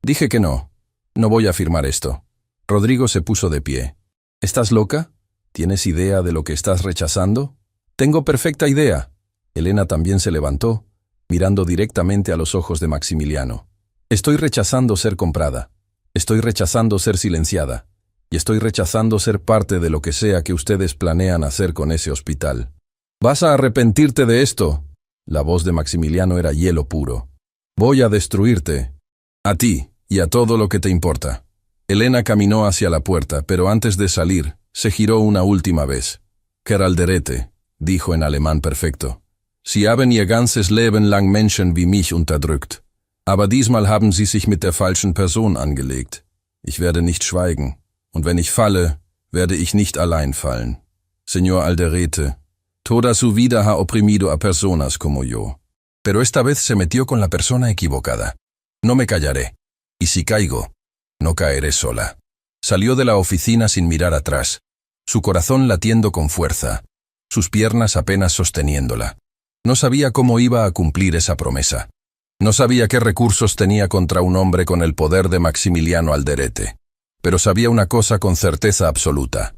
Dije que no. No voy a firmar esto. Rodrigo se puso de pie. ¿Estás loca? ¿Tienes idea de lo que estás rechazando? Tengo perfecta idea. Elena también se levantó, mirando directamente a los ojos de Maximiliano. Estoy rechazando ser comprada. Estoy rechazando ser silenciada. Y estoy rechazando ser parte de lo que sea que ustedes planean hacer con ese hospital. ¿Vas a arrepentirte de esto? La voz de Maximiliano era hielo puro. Voy a destruirte. A ti. Y a todo lo que te importa. Elena caminó hacia la puerta, pero antes de salir, se giró una última vez. Keralderete, dijo en alemán perfecto. Sie haben ihr ganzes Leben lang Menschen wie mich unterdrückt. Aber diesmal haben sie sich mit der falschen Person angelegt. Ich werde nicht schweigen. Und wenn ich falle, werde ich nicht allein fallen. Señor Alderete, toda su vida ha oprimido a personas como yo. Pero esta vez se metió con la persona equivocada. No me callaré. Y si caigo, no caeré sola. Salió de la oficina sin mirar atrás, su corazón latiendo con fuerza, sus piernas apenas sosteniéndola. No sabía cómo iba a cumplir esa promesa. No sabía qué recursos tenía contra un hombre con el poder de Maximiliano Alderete. Pero sabía una cosa con certeza absoluta.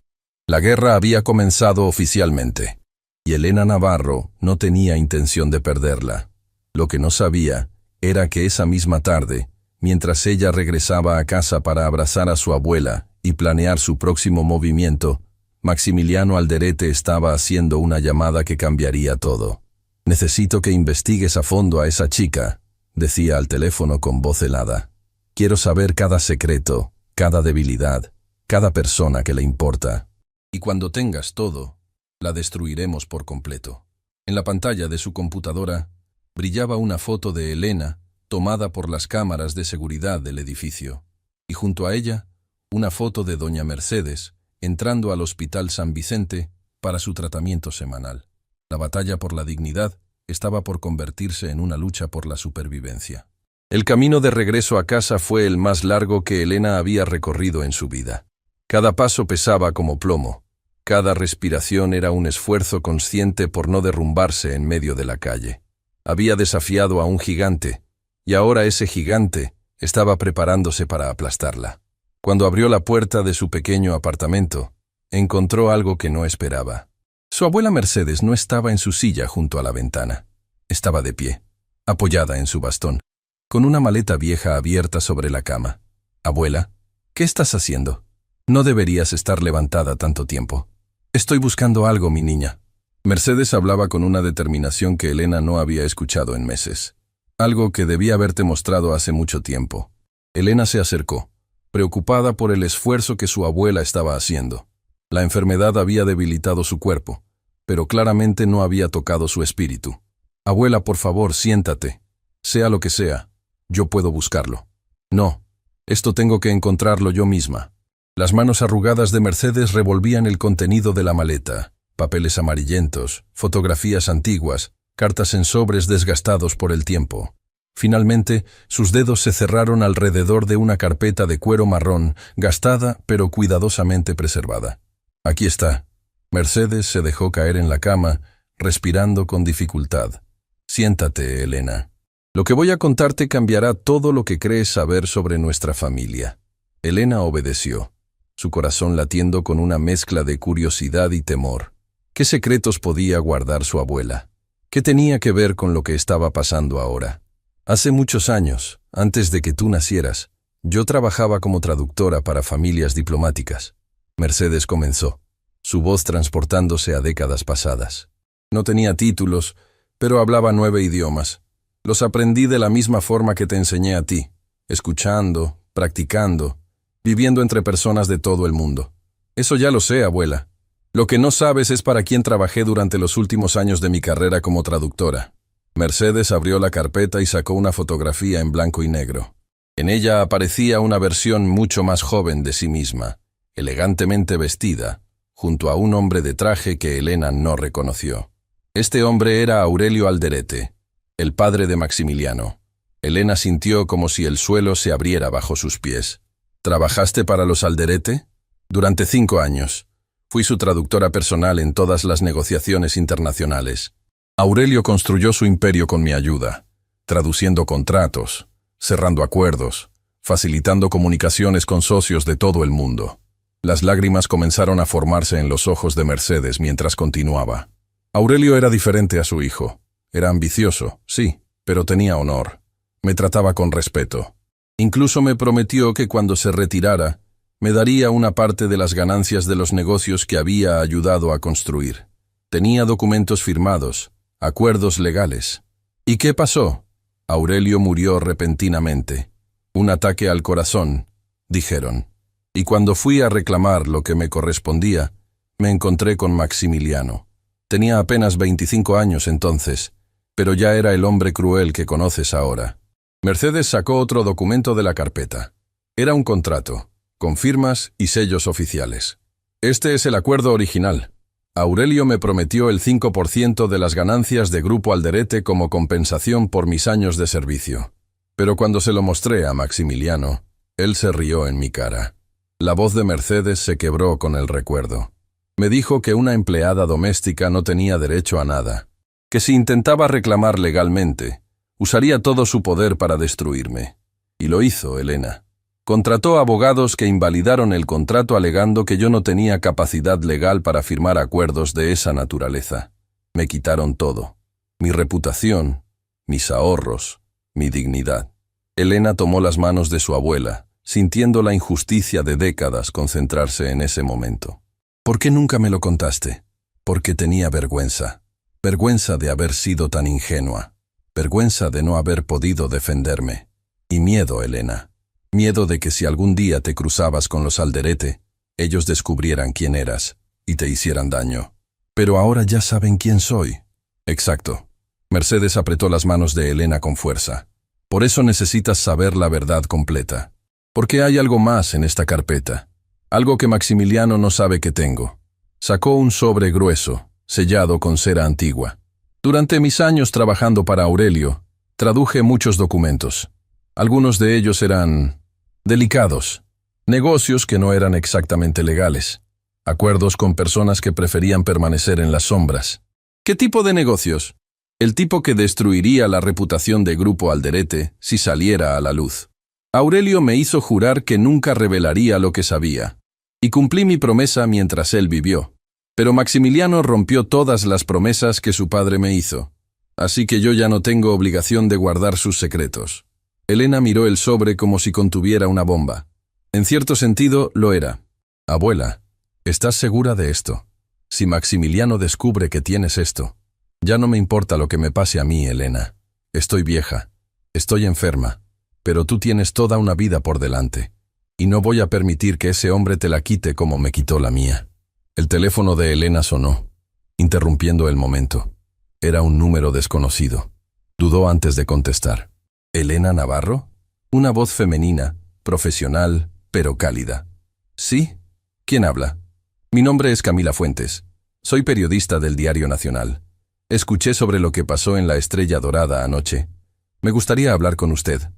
La guerra había comenzado oficialmente, y Elena Navarro no tenía intención de perderla. Lo que no sabía era que esa misma tarde, mientras ella regresaba a casa para abrazar a su abuela y planear su próximo movimiento, Maximiliano Alderete estaba haciendo una llamada que cambiaría todo. «Necesito que investigues a fondo a esa chica», decía al teléfono con voz helada. «Quiero saber cada secreto, cada debilidad, cada persona que le importa. Y cuando tengas todo, la destruiremos por completo». En la pantalla de su computadora brillaba una foto de Elena tomada por las cámaras de seguridad del edificio, y junto a ella, una foto de doña Mercedes entrando al Hospital San Vicente para su tratamiento semanal. La batalla por la dignidad estaba por convertirse en una lucha por la supervivencia. El camino de regreso a casa fue el más largo que Elena había recorrido en su vida. Cada paso pesaba como plomo. Cada respiración era un esfuerzo consciente por no derrumbarse en medio de la calle. Había desafiado a un gigante, y ahora ese gigante estaba preparándose para aplastarla. Cuando abrió la puerta de su pequeño apartamento, encontró algo que no esperaba. Su abuela Mercedes no estaba en su silla junto a la ventana. Estaba de pie, apoyada en su bastón, con una maleta vieja abierta sobre la cama. «Abuela, ¿qué estás haciendo? No deberías estar levantada tanto tiempo». «Estoy buscando algo, mi niña». Mercedes hablaba con una determinación que Elena no había escuchado en meses. Algo que debía haberte mostrado hace mucho tiempo. Elena se acercó, preocupada por el esfuerzo que su abuela estaba haciendo. La enfermedad había debilitado su cuerpo, pero claramente no había tocado su espíritu. «Abuela, por favor, siéntate. Sea lo que sea, yo puedo buscarlo». «No, esto tengo que encontrarlo yo misma». Las manos arrugadas de Mercedes revolvían el contenido de la maleta, papeles amarillentos, fotografías antiguas, cartas en sobres desgastados por el tiempo. Finalmente, sus dedos se cerraron alrededor de una carpeta de cuero marrón, gastada pero cuidadosamente preservada. «Aquí está». Mercedes se dejó caer en la cama, respirando con dificultad. «Siéntate, Elena. Lo que voy a contarte cambiará todo lo que crees saber sobre nuestra familia». Elena obedeció, su corazón latiendo con una mezcla de curiosidad y temor. ¿Qué secretos podía guardar su abuela? ¿Qué tenía que ver con lo que estaba pasando ahora? «Hace muchos años, antes de que tú nacieras, yo trabajaba como traductora para familias diplomáticas». Mercedes comenzó, su voz transportándose a décadas pasadas. «No tenía títulos, pero hablaba 9 idiomas. Los aprendí de la misma forma que te enseñé a ti, escuchando, practicando, viviendo entre personas de todo el mundo». «Eso ya lo sé, abuela. Lo que no sabes es para quién trabajé durante los últimos años de mi carrera como traductora». Mercedes abrió la carpeta y sacó una fotografía en blanco y negro. En ella aparecía una versión mucho más joven de sí misma, elegantemente vestida, junto a un hombre de traje que Elena no reconoció. Este hombre era Aurelio Alderete, el padre de Maximiliano. Elena sintió como si el suelo se abriera bajo sus pies. «¿Trabajaste para los Alderete?» «Durante 5 años. Fui su traductora personal en todas las negociaciones internacionales. Aurelio construyó su imperio con mi ayuda, traduciendo contratos, cerrando acuerdos, facilitando comunicaciones con socios de todo el mundo». Las lágrimas comenzaron a formarse en los ojos de Mercedes mientras continuaba. Aurelio era diferente a su hijo. Era ambicioso, sí, pero tenía honor. Me trataba con respeto. Incluso me prometió que cuando se retirara, me daría una parte de las ganancias de los negocios que había ayudado a construir. Tenía documentos firmados, acuerdos legales. ¿Y qué pasó? Aurelio murió repentinamente. Un ataque al corazón, dijeron. Y cuando fui a reclamar lo que me correspondía, me encontré con Maximiliano. Tenía apenas 25 años entonces, pero ya era el hombre cruel que conoces ahora. Mercedes sacó otro documento de la carpeta. Era un contrato, con firmas y sellos oficiales. Este es el acuerdo original. Aurelio me prometió el 5% de las ganancias de Grupo Alderete como compensación por mis años de servicio. Pero cuando se lo mostré a Maximiliano, él se rió en mi cara. La voz de Mercedes se quebró con el recuerdo. Me dijo que una empleada doméstica no tenía derecho a nada, que si intentaba reclamar legalmente, usaría todo su poder para destruirme. Y lo hizo, Elena. Contrató abogados que invalidaron el contrato alegando que yo no tenía capacidad legal para firmar acuerdos de esa naturaleza. Me quitaron todo. Mi reputación, mis ahorros, mi dignidad. Elena tomó las manos de su abuela, sintiendo la injusticia de décadas concentrarse en ese momento. ¿Por qué nunca me lo contaste? Porque tenía vergüenza. Vergüenza de haber sido tan ingenua. Vergüenza de no haber podido defenderme. Y miedo, Elena. Miedo de que si algún día te cruzabas con los Alderete, ellos descubrieran quién eras y te hicieran daño. Pero ahora ya saben quién soy. Exacto. Mercedes apretó las manos de Elena con fuerza. Por eso necesitas saber la verdad completa. Porque hay algo más en esta carpeta. Algo que Maximiliano no sabe que tengo. Sacó un sobre grueso, sellado con cera antigua. Durante mis años trabajando para Aurelio, traduje muchos documentos. Algunos de ellos eran delicados, negocios que no eran exactamente legales, acuerdos con personas que preferían permanecer en las sombras. ¿Qué tipo de negocios? El tipo que destruiría la reputación de Grupo Alderete si saliera a la luz. Aurelio me hizo jurar que nunca revelaría lo que sabía, y cumplí mi promesa mientras él vivió. Pero Maximiliano rompió todas las promesas que su padre me hizo, así que yo ya no tengo obligación de guardar sus secretos. Elena miró el sobre como si contuviera una bomba. En cierto sentido, lo era. Abuela, ¿estás segura de esto? Si Maximiliano descubre que tienes esto, ya no me importa lo que me pase a mí, Elena. Estoy vieja, estoy enferma, pero tú tienes toda una vida por delante, y no voy a permitir que ese hombre te la quite como me quitó la mía. El teléfono de Elena sonó, interrumpiendo el momento. Era un número desconocido. Dudó antes de contestar. ¿Elena Navarro? Una voz femenina, profesional, pero cálida. ¿Sí? ¿Quién habla? Mi nombre es Camila Fuentes. Soy periodista del Diario Nacional. Escuché sobre lo que pasó en la Estrella Dorada anoche. Me gustaría hablar con usted.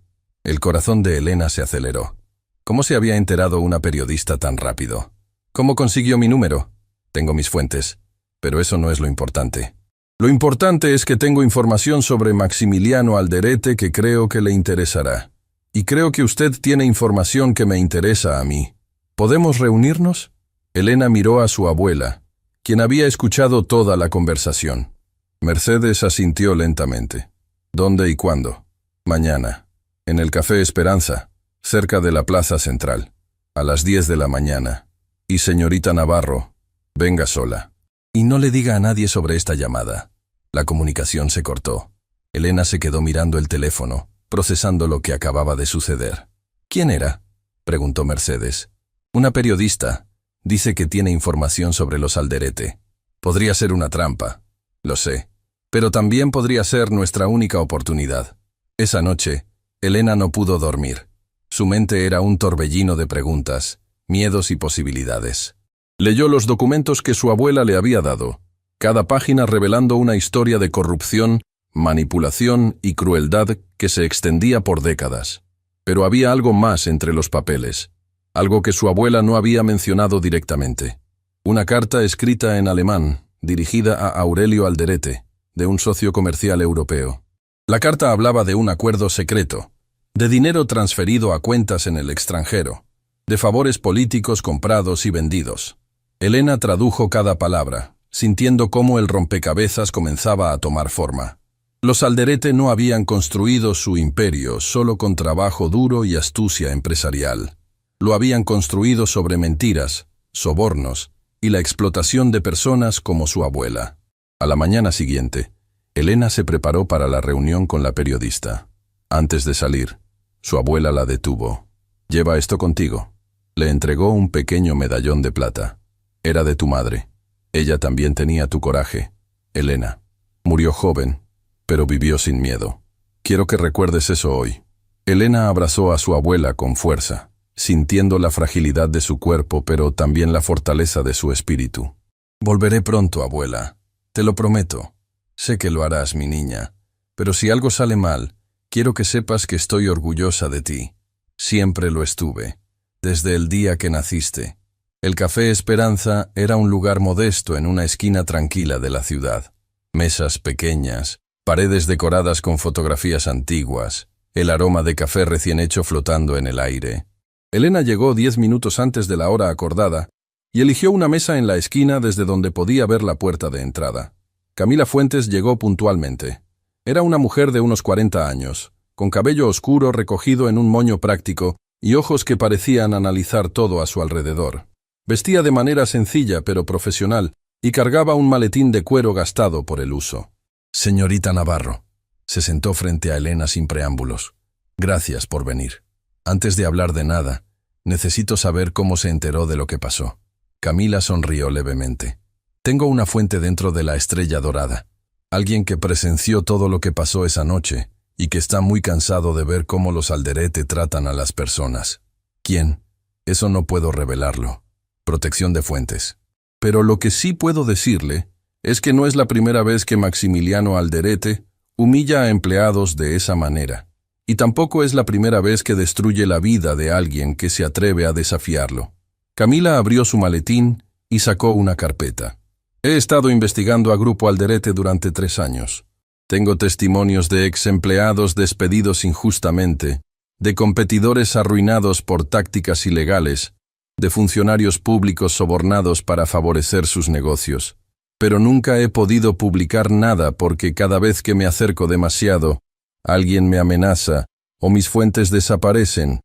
El corazón de Elena se aceleró. ¿Cómo se había enterado una periodista tan rápido? ¿Cómo consiguió mi número? Tengo mis fuentes, pero eso no es lo importante. Lo importante es que tengo información sobre Maximiliano Alderete que creo que le interesará. Y creo que usted tiene información que me interesa a mí. ¿Podemos reunirnos? Elena miró a su abuela, quien había escuchado toda la conversación. Mercedes asintió lentamente. ¿Dónde y cuándo? Mañana. En el Café Esperanza, cerca de la Plaza Central. A las 10 de la mañana. Y señorita Navarro, venga sola. Y no le diga a nadie sobre esta llamada. La comunicación se cortó. Elena se quedó mirando el teléfono, procesando lo que acababa de suceder. ¿Quién era?, preguntó Mercedes. Una periodista. Dice que tiene información sobre los Alderete. Podría ser una trampa, lo sé, pero también podría ser nuestra única oportunidad. Esa noche, Elena no pudo dormir. Su mente era un torbellino de preguntas, miedos y posibilidades. Leyó los documentos que su abuela le había dado, cada página revelando una historia de corrupción, manipulación y crueldad que se extendía por décadas. Pero había algo más entre los papeles, algo que su abuela no había mencionado directamente. Una carta escrita en alemán, dirigida a Aurelio Alderete, de un socio comercial europeo. La carta hablaba de un acuerdo secreto, de dinero transferido a cuentas en el extranjero, de favores políticos comprados y vendidos. Elena tradujo cada palabra, sintiendo cómo el rompecabezas comenzaba a tomar forma. Los Alderete no habían construido su imperio solo con trabajo duro y astucia empresarial. Lo habían construido sobre mentiras, sobornos y la explotación de personas como su abuela. A la mañana siguiente, Elena se preparó para la reunión con la periodista. Antes de salir, su abuela la detuvo. «Lleva esto contigo». Le entregó un pequeño medallón de plata. Era de tu madre. Ella también tenía tu coraje, Elena. Murió joven, pero vivió sin miedo. Quiero que recuerdes eso hoy. Elena abrazó a su abuela con fuerza, sintiendo la fragilidad de su cuerpo, pero también la fortaleza de su espíritu. Volveré pronto, abuela. Te lo prometo. Sé que lo harás, mi niña. Pero si algo sale mal, quiero que sepas que estoy orgullosa de ti. Siempre lo estuve. desde el día que naciste. El Café Esperanza era un lugar modesto en una esquina tranquila de la ciudad. Mesas pequeñas, paredes decoradas con fotografías antiguas, el aroma de café recién hecho flotando en el aire. Elena llegó 10 minutos antes de la hora acordada y eligió una mesa en la esquina desde donde podía ver la puerta de entrada. Camila Fuentes llegó puntualmente. Era una mujer de unos 40 años, con cabello oscuro recogido en un moño práctico y ojos que parecían analizar todo a su alrededor. Vestía de manera sencilla pero profesional y cargaba un maletín de cuero gastado por el uso. «Señorita Navarro», se sentó frente a Elena sin preámbulos. «Gracias por venir. Antes de hablar de nada, necesito saber cómo se enteró de lo que pasó». Camila sonrió levemente. «Tengo una fuente dentro de la Estrella Dorada. Alguien que presenció todo lo que pasó esa noche y que está muy cansado de ver cómo los Alderete tratan a las personas». «¿Quién? Eso no puedo revelarlo. Protección de fuentes. Pero lo que sí puedo decirle es que no es la primera vez que Maximiliano Alderete humilla a empleados de esa manera, y tampoco es la primera vez que destruye la vida de alguien que se atreve a desafiarlo». Camila abrió su maletín y sacó una carpeta. «He estado investigando a Grupo Alderete durante 3 años. Tengo testimonios de ex empleados despedidos injustamente, de competidores arruinados por tácticas ilegales, de funcionarios públicos sobornados para favorecer sus negocios. Pero nunca he podido publicar nada porque cada vez que me acerco demasiado, alguien me amenaza o mis fuentes desaparecen».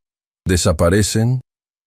¿Desaparecen?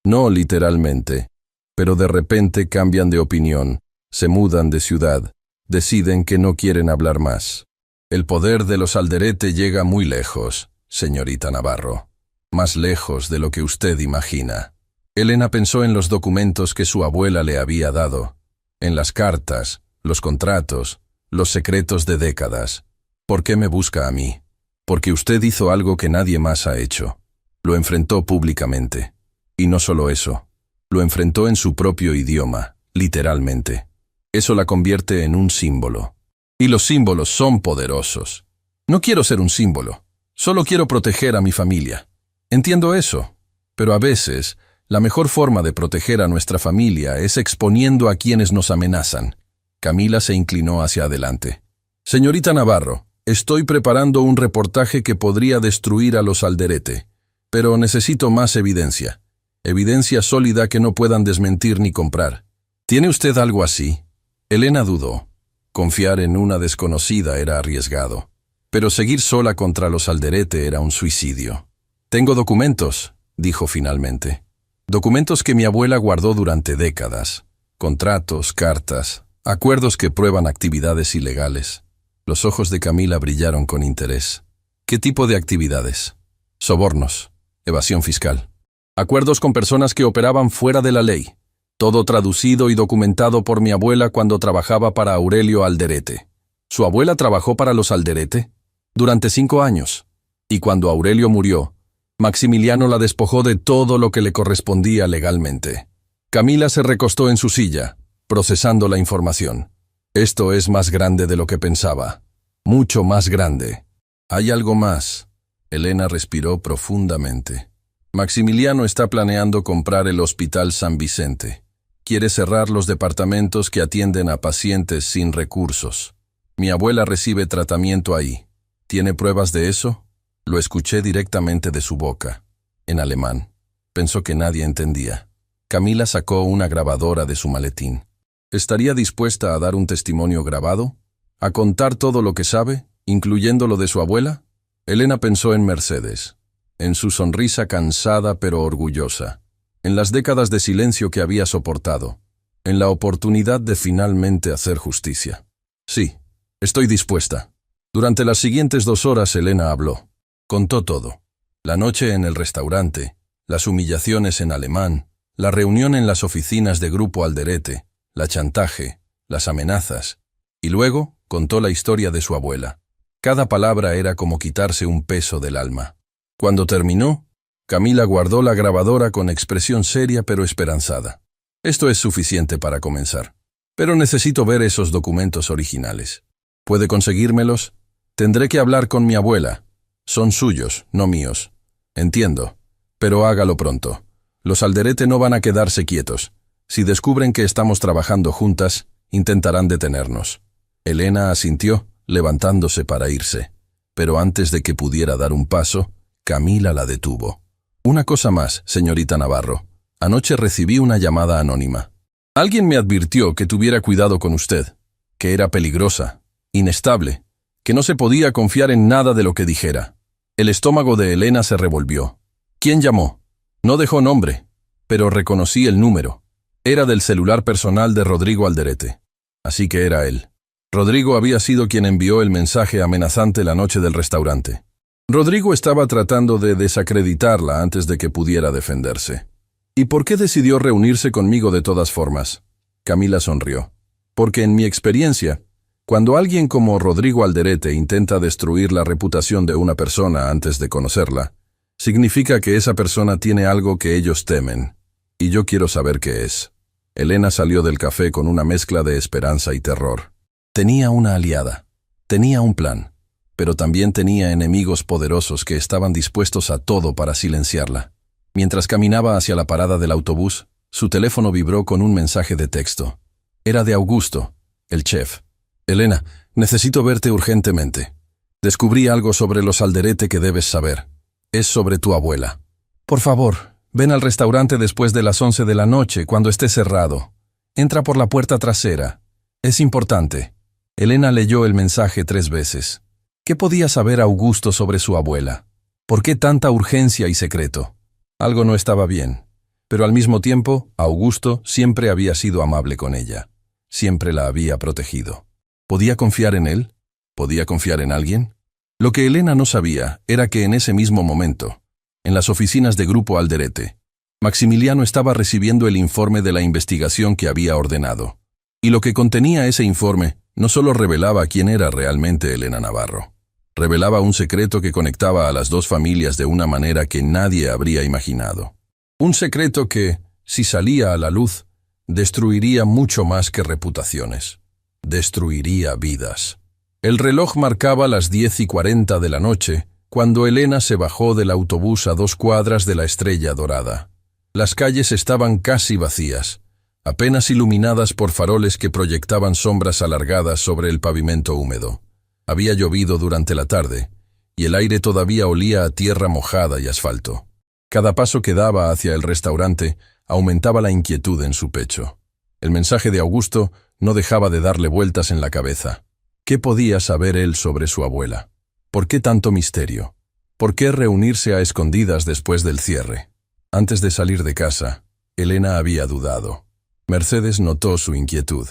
No literalmente, pero de repente cambian de opinión, se mudan de ciudad, deciden que no quieren hablar más. El poder de los Alderete llega muy lejos, señorita Navarro. Más lejos de lo que usted imagina. Elena pensó en los documentos que su abuela le había dado, en las cartas, los contratos, los secretos de décadas. ¿Por qué me busca a mí? Porque usted hizo algo que nadie más ha hecho. Lo enfrentó públicamente. Y no solo eso, lo enfrentó en su propio idioma, literalmente. Eso la convierte en un símbolo. Y los símbolos son poderosos. No quiero ser un símbolo, solo quiero proteger a mi familia. Entiendo eso, pero a veces la mejor forma de proteger a nuestra familia es exponiendo a quienes nos amenazan. Camila se inclinó hacia adelante. «Señorita Navarro, estoy preparando un reportaje que podría destruir a los Alderete, pero necesito más evidencia. Evidencia sólida que no puedan desmentir ni comprar. ¿Tiene usted algo así?» Elena dudó. Confiar en una desconocida era arriesgado, pero seguir sola contra los Alderete era un suicidio. «Tengo documentos», dijo finalmente. «Documentos que mi abuela guardó durante décadas. Contratos, cartas, acuerdos que prueban actividades ilegales». Los ojos de Camila brillaron con interés. «¿Qué tipo de actividades?» «Sobornos, evasión fiscal. Acuerdos con personas que operaban fuera de la ley. Todo traducido y documentado por mi abuela cuando trabajaba para Aurelio Alderete». ¿Su abuela trabajó para los Alderete? Durante 5 años. Y cuando Aurelio murió, Maximiliano la despojó de todo lo que le correspondía legalmente. Camila se recostó en su silla, procesando la información. «Esto es más grande de lo que pensaba. Mucho más grande. Hay algo más». Elena respiró profundamente. «Maximiliano está planeando comprar el Hospital San Vicente. Quiere cerrar los departamentos que atienden a pacientes sin recursos. Mi abuela recibe tratamiento ahí. ¿Tiene pruebas de eso?» Lo escuché directamente de su boca, en alemán. Pensó que nadie entendía. Camila sacó una grabadora de su maletín. ¿Estaría dispuesta a dar un testimonio grabado? ¿A contar todo lo que sabe, incluyendo lo de su abuela? Elena pensó en Mercedes, en su sonrisa cansada pero orgullosa, en las décadas de silencio que había soportado, en la oportunidad de finalmente hacer justicia. «Sí, estoy dispuesta». Durante las siguientes 2 horas Elena habló. Contó todo. La noche en el restaurante, las humillaciones en alemán, la reunión en las oficinas de Grupo Alderete, la chantaje, las amenazas, y luego contó la historia de su abuela. Cada palabra era como quitarse un peso del alma. Cuando terminó, Camila guardó la grabadora con expresión seria pero esperanzada. «Esto es suficiente para comenzar, pero necesito ver esos documentos originales. ¿Puede conseguírmelos? Tendré que hablar con mi abuela. Son suyos, no míos. Entiendo, pero hágalo pronto. Los Alderete no van a quedarse quietos. Si descubren que estamos trabajando juntas, intentarán detenernos. Elena asintió, levantándose para irse. Pero antes de que pudiera dar un paso, Camila la detuvo. Una cosa más, señorita Navarro. Anoche recibí una llamada anónima. Alguien me advirtió que tuviera cuidado con usted, que era peligrosa, inestable, que no se podía confiar en nada de lo que dijera. El estómago de Elena se revolvió. ¿Quién llamó? No dejó nombre, pero reconocí el número. Era del celular personal de Rodrigo Alderete. Así que era él. Rodrigo había sido quien envió el mensaje amenazante la noche del restaurante. Rodrigo estaba tratando de desacreditarla antes de que pudiera defenderse. ¿Y por qué decidió reunirse conmigo de todas formas? Camila sonrió. Porque en mi experiencia, cuando alguien como Rodrigo Alderete intenta destruir la reputación de una persona antes de conocerla, significa que esa persona tiene algo que ellos temen. Y yo quiero saber qué es. Elena salió del café con una mezcla de esperanza y terror. Tenía una aliada. Tenía un plan. Pero también tenía enemigos poderosos que estaban dispuestos a todo para silenciarla. Mientras caminaba hacia la parada del autobús, su teléfono vibró con un mensaje de texto. Era de Augusto, el chef. Elena, necesito verte urgentemente. Descubrí algo sobre los Alderete que debes saber. Es sobre tu abuela. Por favor, ven al restaurante después de las 11 de la noche, cuando esté cerrado. Entra por la puerta trasera. Es importante. Elena leyó el mensaje 3 veces. ¿Qué podía saber Augusto sobre su abuela? ¿Por qué tanta urgencia y secreto? Algo no estaba bien. Pero al mismo tiempo, Augusto siempre había sido amable con ella. Siempre la había protegido. ¿Podía confiar en él? ¿Podía confiar en alguien? Lo que Elena no sabía era que en ese mismo momento, en las oficinas de Grupo Alderete, Maximiliano estaba recibiendo el informe de la investigación que había ordenado. Y lo que contenía ese informe no solo revelaba quién era realmente Elena Navarro. Revelaba un secreto que conectaba a las dos familias de una manera que nadie habría imaginado. Un secreto que, si salía a la luz, destruiría mucho más que reputaciones. Destruiría vidas. El reloj marcaba las 10:40 de la noche, cuando Elena se bajó del autobús a 2 cuadras de la Estrella Dorada. Las calles estaban casi vacías, apenas iluminadas por faroles que proyectaban sombras alargadas sobre el pavimento húmedo. Había llovido durante la tarde, y el aire todavía olía a tierra mojada y asfalto. Cada paso que daba hacia el restaurante aumentaba la inquietud en su pecho. El mensaje de Augusto no dejaba de darle vueltas en la cabeza. ¿Qué podía saber él sobre su abuela? ¿Por qué tanto misterio? ¿Por qué reunirse a escondidas después del cierre? Antes de salir de casa, Elena había dudado. Mercedes notó su inquietud.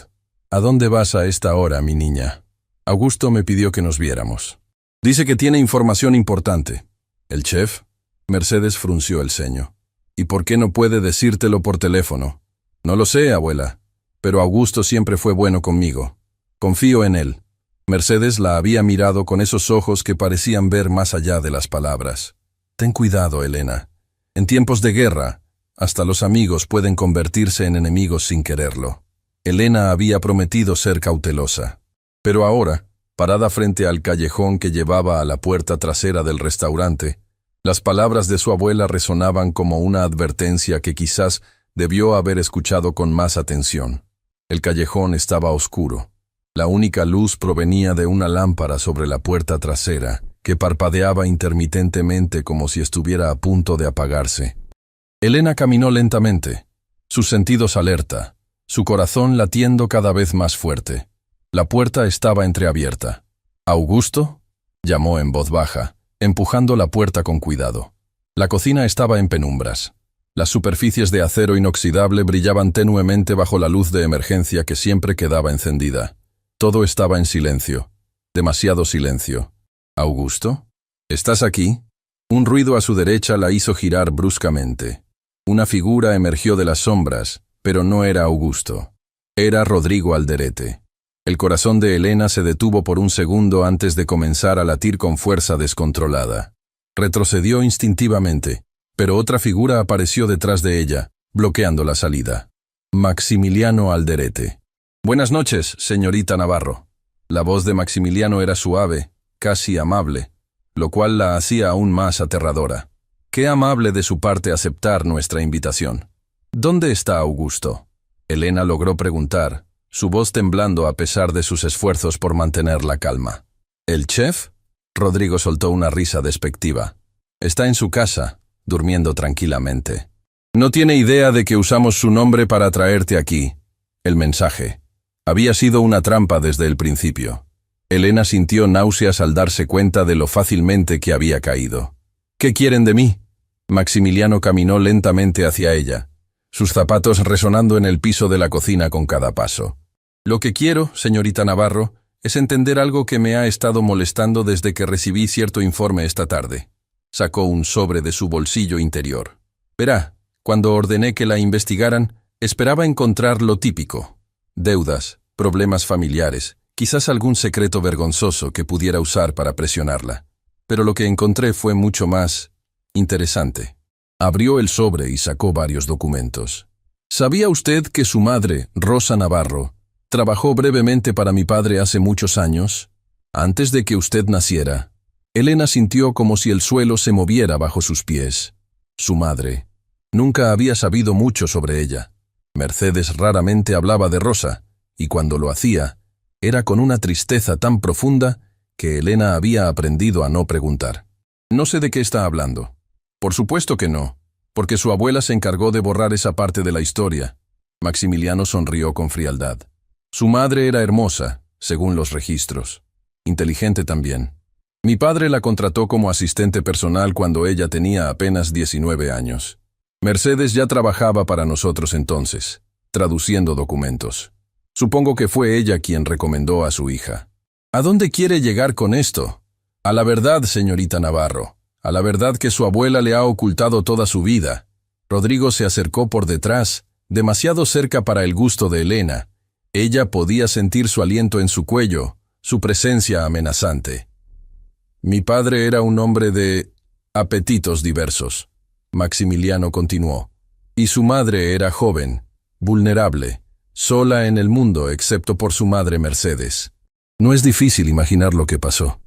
¿A dónde vas a esta hora, mi niña? Augusto me pidió que nos viéramos. Dice que tiene información importante. ¿El chef? Mercedes frunció el ceño. ¿Y por qué no puede decírtelo por teléfono? No lo sé, abuela, pero Augusto siempre fue bueno conmigo. Confío en él. Mercedes la había mirado con esos ojos que parecían ver más allá de las palabras. Ten cuidado, Elena. En tiempos de guerra, hasta los amigos pueden convertirse en enemigos sin quererlo. Elena había prometido ser cautelosa. Pero ahora, parada frente al callejón que llevaba a la puerta trasera del restaurante, las palabras de su abuela resonaban como una advertencia que quizás debió haber escuchado con más atención. El callejón estaba oscuro. La única luz provenía de una lámpara sobre la puerta trasera, que parpadeaba intermitentemente como si estuviera a punto de apagarse. Elena caminó lentamente, sus sentidos alerta, su corazón latiendo cada vez más fuerte. La puerta estaba entreabierta. ¿Augusto? Llamó en voz baja, empujando la puerta con cuidado. La cocina estaba en penumbras. Las superficies de acero inoxidable brillaban tenuemente bajo la luz de emergencia que siempre quedaba encendida. Todo estaba en silencio. Demasiado silencio. ¿Augusto? ¿Estás aquí? Un ruido a su derecha la hizo girar bruscamente. Una figura emergió de las sombras, pero no era Augusto. Era Rodrigo Alderete. El corazón de Elena se detuvo por un segundo antes de comenzar a latir con fuerza descontrolada. Retrocedió instintivamente, pero otra figura apareció detrás de ella, bloqueando la salida. Maximiliano Alderete. Buenas noches, señorita Navarro. La voz de Maximiliano era suave, casi amable, lo cual la hacía aún más aterradora. Qué amable de su parte aceptar nuestra invitación. ¿Dónde está Augusto? Elena logró preguntar, su voz temblando a pesar de sus esfuerzos por mantener la calma. ¿El chef? Rodrigo soltó una risa despectiva. Está en su casa, durmiendo tranquilamente. No tiene idea de que usamos su nombre para traerte aquí. El mensaje. Había sido una trampa desde el principio. Elena sintió náuseas al darse cuenta de lo fácilmente que había caído. ¿Qué quieren de mí? Maximiliano caminó lentamente hacia ella, sus zapatos resonando en el piso de la cocina con cada paso. Lo que quiero, señorita Navarro, es entender algo que me ha estado molestando desde que recibí cierto informe esta tarde. Sacó un sobre de su bolsillo interior. Verá, cuando ordené que la investigaran, esperaba encontrar lo típico. Deudas, problemas familiares, quizás algún secreto vergonzoso que pudiera usar para presionarla. Pero lo que encontré fue mucho más interesante. Abrió el sobre y sacó varios documentos. ¿Sabía usted que su madre, Rosa Navarro, trabajó brevemente para mi padre hace muchos años? Antes de que usted naciera. Elena sintió como si el suelo se moviera bajo sus pies. Su madre. Nunca había sabido mucho sobre ella. Mercedes raramente hablaba de Rosa, y cuando lo hacía, era con una tristeza tan profunda que Elena había aprendido a no preguntar. No sé de qué está hablando. Por supuesto que no, porque su abuela se encargó de borrar esa parte de la historia. Maximiliano sonrió con frialdad. Su madre era hermosa, según los registros. Inteligente también. Mi padre la contrató como asistente personal cuando ella tenía apenas 19 años. Mercedes ya trabajaba para nosotros entonces, traduciendo documentos. Supongo que fue ella quien recomendó a su hija. ¿A dónde quiere llegar con esto? A la verdad, señorita Navarro. A la verdad que su abuela le ha ocultado toda su vida. Rodrigo se acercó por detrás, demasiado cerca para el gusto de Elena. Ella podía sentir su aliento en su cuello, su presencia amenazante. Mi padre era un hombre de apetitos diversos. Maximiliano continuó. Y su madre era joven, vulnerable, sola en el mundo excepto por su madre Mercedes. No es difícil imaginar lo que pasó.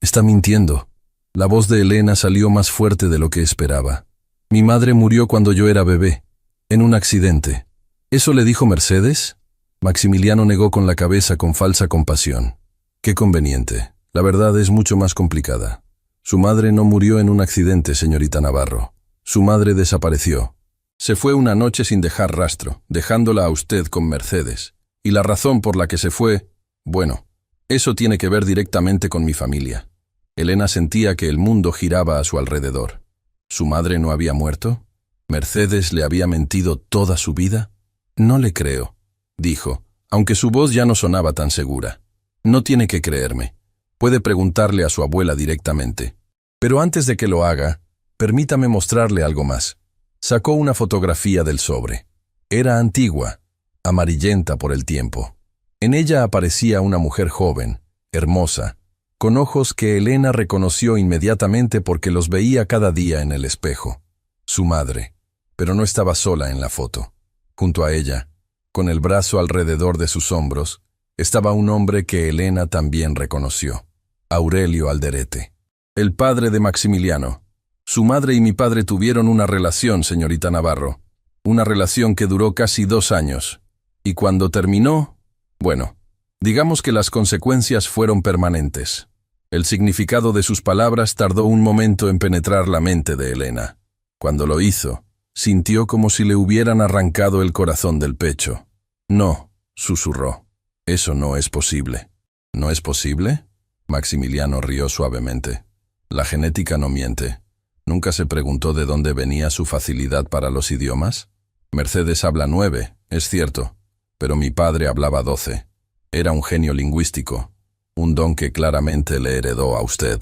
Está mintiendo. La voz de Elena salió más fuerte de lo que esperaba. Mi madre murió cuando yo era bebé, en un accidente. ¿Eso le dijo Mercedes? Maximiliano negó con la cabeza con falsa compasión. Qué conveniente. La verdad es mucho más complicada. Su madre no murió en un accidente, señorita Navarro. Su madre desapareció. Se fue una noche sin dejar rastro, dejándola a usted con Mercedes. Y la razón por la que se fue, bueno, eso tiene que ver directamente con mi familia. Elena sentía que el mundo giraba a su alrededor. ¿Su madre no había muerto? ¿Mercedes le había mentido toda su vida? No le creo, dijo, aunque su voz ya no sonaba tan segura. No tiene que creerme. Puede preguntarle a su abuela directamente. Pero antes de que lo haga, permítame mostrarle algo más. Sacó una fotografía del sobre. Era antigua, amarillenta por el tiempo. En ella aparecía una mujer joven, hermosa, con ojos que Elena reconoció inmediatamente porque los veía cada día en el espejo. Su madre, pero no estaba sola en la foto. Junto a ella, con el brazo alrededor de sus hombros, estaba un hombre que Elena también reconoció. Aurelio Alderete, el padre de Maximiliano. Su madre y mi padre tuvieron una relación, señorita Navarro. Una relación que duró casi 2 años. Y cuando terminó, bueno, digamos que las consecuencias fueron permanentes. El significado de sus palabras tardó un momento en penetrar la mente de Elena. Cuando lo hizo, sintió como si le hubieran arrancado el corazón del pecho. No, susurró. Eso no es posible. ¿No es posible? Maximiliano rió suavemente. La genética no miente. ¿Nunca se preguntó de dónde venía su facilidad para los idiomas? Mercedes habla 9, es cierto, pero mi padre hablaba 12. Era un genio lingüístico, un don que claramente le heredó a usted.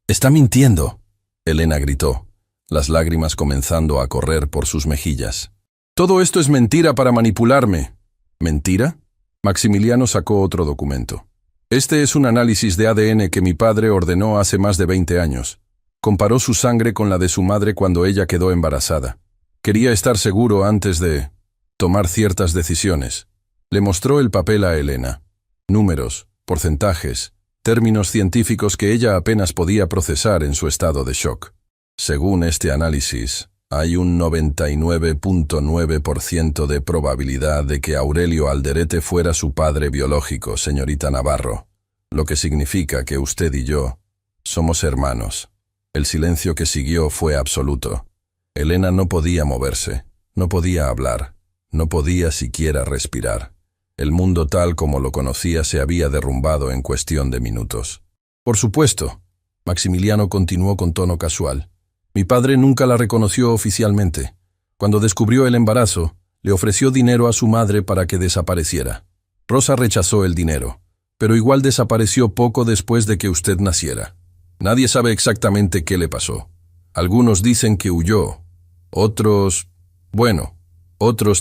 «¡Está mintiendo!», Elena gritó, las lágrimas comenzando a correr por sus mejillas. «Todo esto es mentira para manipularme». ¿Mentira? Maximiliano sacó otro documento. Este es un análisis de ADN que mi padre ordenó hace más de 20 años. Comparó su sangre con la de su madre cuando ella quedó embarazada. Quería estar seguro antes de tomar ciertas decisiones. Le mostró el papel a Elena. Números, porcentajes, términos científicos que ella apenas podía procesar en su estado de shock. Según este análisis, hay un 99.9% de probabilidad de que Aurelio Alderete fuera su padre biológico, señorita Navarro, lo que significa que usted y yo somos hermanos. El silencio que siguió fue absoluto. Elena no podía moverse, no podía hablar, no podía siquiera respirar. El mundo tal como lo conocía se había derrumbado en cuestión de minutos. Por supuesto, Maximiliano continuó con tono casual. Mi padre nunca la reconoció oficialmente. Cuando descubrió el embarazo, le ofreció dinero a su madre para que desapareciera. Rosa rechazó el dinero, pero igual desapareció poco después de que usted naciera. Nadie sabe exactamente qué le pasó. Algunos dicen que huyó. Otros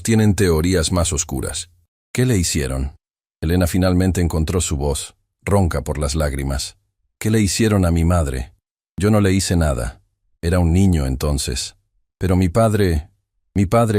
tienen teorías más oscuras. ¿Qué le hicieron? Elena finalmente encontró su voz, ronca por las lágrimas. ¿Qué le hicieron a mi madre? Yo no le hice nada. Era un niño entonces. Pero mi padre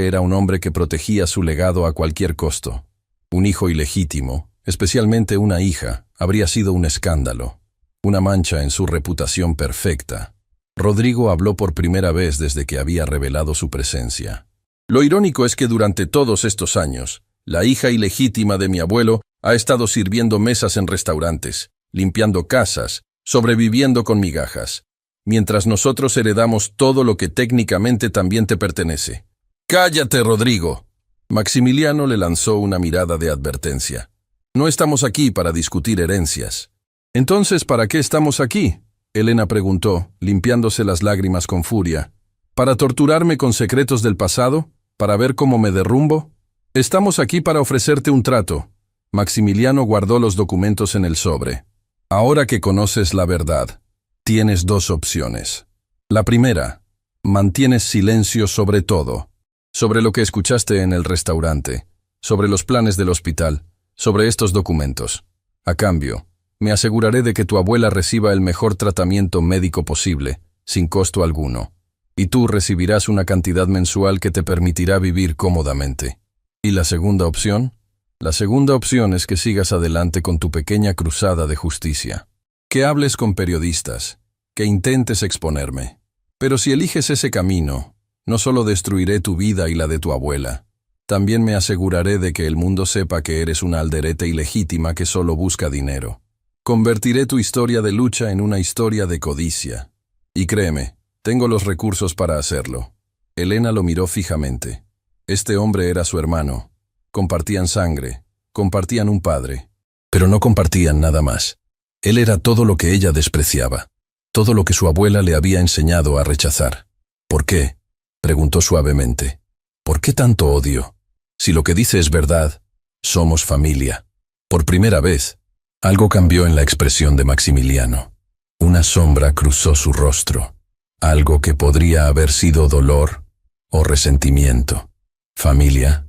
era un hombre que protegía su legado a cualquier costo. Un hijo ilegítimo, especialmente una hija, habría sido un escándalo, una mancha en su reputación perfecta. Rodrigo habló por primera vez desde que había revelado su presencia. Lo irónico es que durante todos estos años, la hija ilegítima de mi abuelo ha estado sirviendo mesas en restaurantes, limpiando casas, sobreviviendo con migajas, mientras nosotros heredamos todo lo que técnicamente también te pertenece. ¡Cállate, Rodrigo! Maximiliano le lanzó una mirada de advertencia. No estamos aquí para discutir herencias. Entonces, ¿para qué estamos aquí? Elena preguntó, limpiándose las lágrimas con furia. ¿Para torturarme con secretos del pasado? ¿Para ver cómo me derrumbo? Estamos aquí para ofrecerte un trato. Maximiliano guardó los documentos en el sobre. Ahora que conoces la verdad, tienes dos opciones. La primera, mantienes silencio sobre todo, sobre lo que escuchaste en el restaurante, sobre los planes del hospital, sobre estos documentos. A cambio, me aseguraré de que tu abuela reciba el mejor tratamiento médico posible, sin costo alguno, y tú recibirás una cantidad mensual que te permitirá vivir cómodamente. ¿Y la segunda opción? La segunda opción es que sigas adelante con tu pequeña cruzada de justicia. Que hables con periodistas, que intentes exponerme. Pero si eliges ese camino, no solo destruiré tu vida y la de tu abuela, también me aseguraré de que el mundo sepa que eres una Alderete ilegítima que solo busca dinero. Convertiré tu historia de lucha en una historia de codicia. Y créeme, tengo los recursos para hacerlo. Elena lo miró fijamente. Este hombre era su hermano. Compartían sangre, compartían un padre, pero no compartían nada más. Él era todo lo que ella despreciaba, todo lo que su abuela le había enseñado a rechazar. ¿Por qué?, preguntó suavemente. ¿Por qué tanto odio? Si lo que dice es verdad, somos familia. Por primera vez, algo cambió en la expresión de Maximiliano. Una sombra cruzó su rostro, algo que podría haber sido dolor o resentimiento. Familia.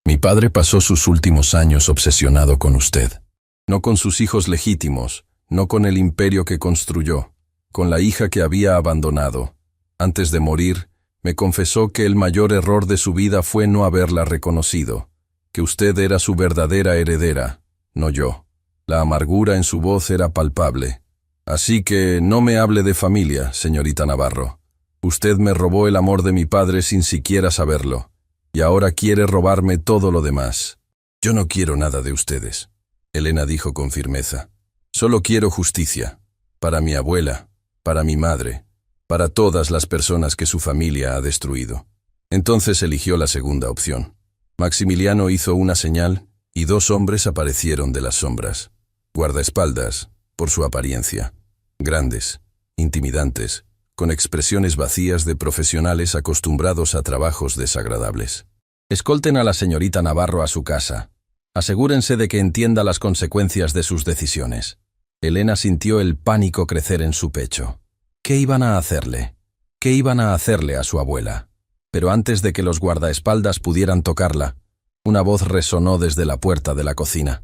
Mi padre pasó sus últimos años obsesionado con usted. No con sus hijos legítimos, no con el imperio que construyó, con la hija que había abandonado. Antes de morir, me confesó que el mayor error de su vida fue no haberla reconocido, que usted era su verdadera heredera, no yo. La amargura en su voz era palpable. Así que no me hable de familia, señorita Navarro. Usted me robó el amor de mi padre sin siquiera saberlo. Y ahora quiere robarme todo lo demás. Yo no quiero nada de ustedes, Elena dijo con firmeza. Solo quiero justicia, para mi abuela, para mi madre, para todas las personas que su familia ha destruido. Entonces eligió la segunda opción. Maximiliano hizo una señal y dos hombres aparecieron de las sombras. Guardaespaldas, por su apariencia. Grandes, intimidantes, con expresiones vacías de profesionales acostumbrados a trabajos desagradables. Escolten a la señorita Navarro a su casa. Asegúrense de que entienda las consecuencias de sus decisiones. Elena sintió el pánico crecer en su pecho. ¿Qué iban a hacerle? ¿Qué iban a hacerle a su abuela? Pero antes de que los guardaespaldas pudieran tocarla, una voz resonó desde la puerta de la cocina.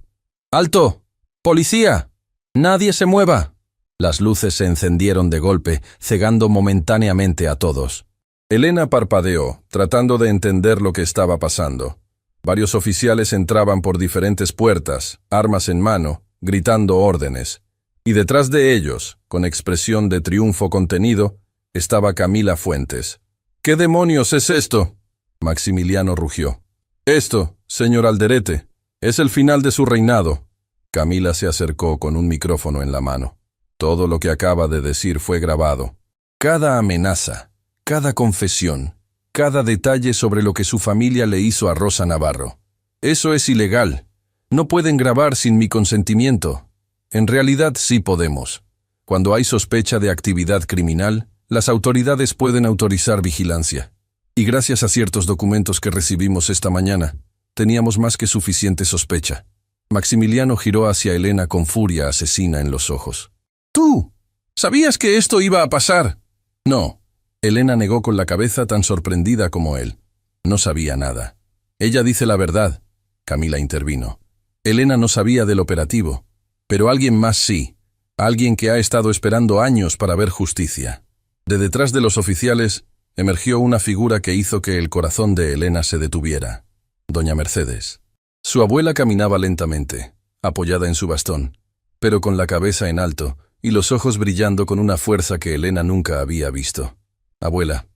¡Alto! ¡Policía! ¡Nadie se mueva! Las luces se encendieron de golpe, cegando momentáneamente a todos. Elena parpadeó, tratando de entender lo que estaba pasando. Varios oficiales entraban por diferentes puertas, armas en mano, gritando órdenes. Y detrás de ellos, con expresión de triunfo contenido, Estaba Camila Fuentes. —¿Qué demonios es esto? Maximiliano rugió. —Esto, señor Alderete, es el final de su reinado. Camila se acercó con un micrófono en la mano. Todo lo que acaba de decir fue grabado. Cada amenaza, cada confesión, cada detalle sobre lo que su familia le hizo a Rosa Navarro. Eso es ilegal. No pueden grabar sin mi consentimiento. En realidad sí podemos. Cuando hay sospecha de actividad criminal, las autoridades pueden autorizar vigilancia. Y gracias a ciertos documentos que recibimos esta mañana, teníamos más que suficiente sospecha. Maximiliano giró hacia Elena con furia asesina en los ojos. —¿Tú? ¿Sabías que esto iba a pasar? No. Elena negó con la cabeza tan sorprendida como él. No sabía nada. Ella dice la verdad. Camila intervino. Elena no sabía del operativo, pero alguien más sí. Alguien que ha estado esperando años para ver justicia. De detrás de los oficiales emergió una figura que hizo que el corazón de Elena se detuviera. Doña Mercedes. Su abuela caminaba lentamente, apoyada en su bastón, pero con la cabeza en alto y los ojos brillando con una fuerza que Elena nunca había visto. Abuela,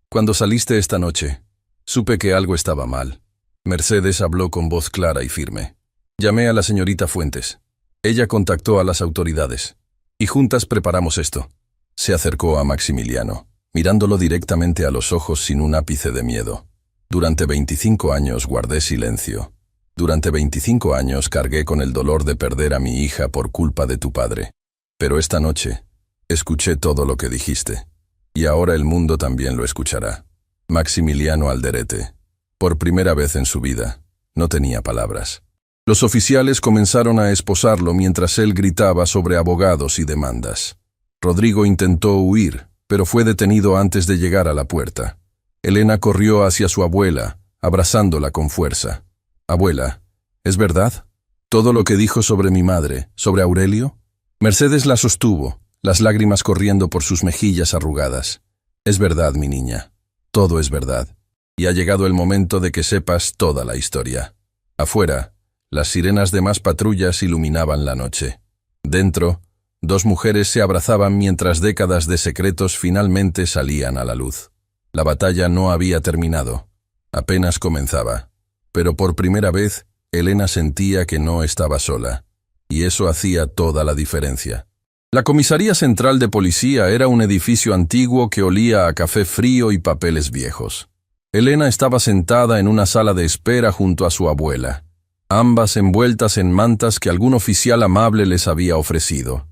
cuando saliste esta noche, supe que algo estaba mal. Mercedes habló con voz clara y firme. Llamé a la señorita Fuentes. Ella contactó a las autoridades. Y juntas preparamos esto. Se acercó a Maximiliano, mirándolo directamente a los ojos sin un ápice de miedo. Durante 25 años guardé silencio. Durante 25 años cargué con el dolor de perder a mi hija por culpa de tu padre. Pero esta noche, escuché todo lo que dijiste. Y ahora el mundo también lo escuchará. Maximiliano Alderete, por primera vez en su vida, no tenía palabras. Los oficiales comenzaron a esposarlo mientras él gritaba sobre abogados y demandas. Rodrigo intentó huir, pero fue detenido antes de llegar a la puerta. Elena corrió hacia su abuela, abrazándola con fuerza. Abuela, ¿es verdad? ¿Todo lo que dijo sobre mi madre, sobre Aurelio? Mercedes la sostuvo, las lágrimas corriendo por sus mejillas arrugadas. Es verdad, mi niña. Todo es verdad. Y ha llegado el momento de que sepas toda la historia. Afuera, las sirenas de más patrullas iluminaban la noche. Dentro, dos mujeres se abrazaban mientras décadas de secretos finalmente salían a la luz. La batalla no había terminado. Apenas comenzaba. Pero por primera vez, Elena sentía que no estaba sola. Y eso hacía toda la diferencia. La comisaría central de policía era un edificio antiguo que olía a café frío y papeles viejos. Elena estaba sentada en una sala de espera junto a su abuela, ambas envueltas en mantas que algún oficial amable les había ofrecido.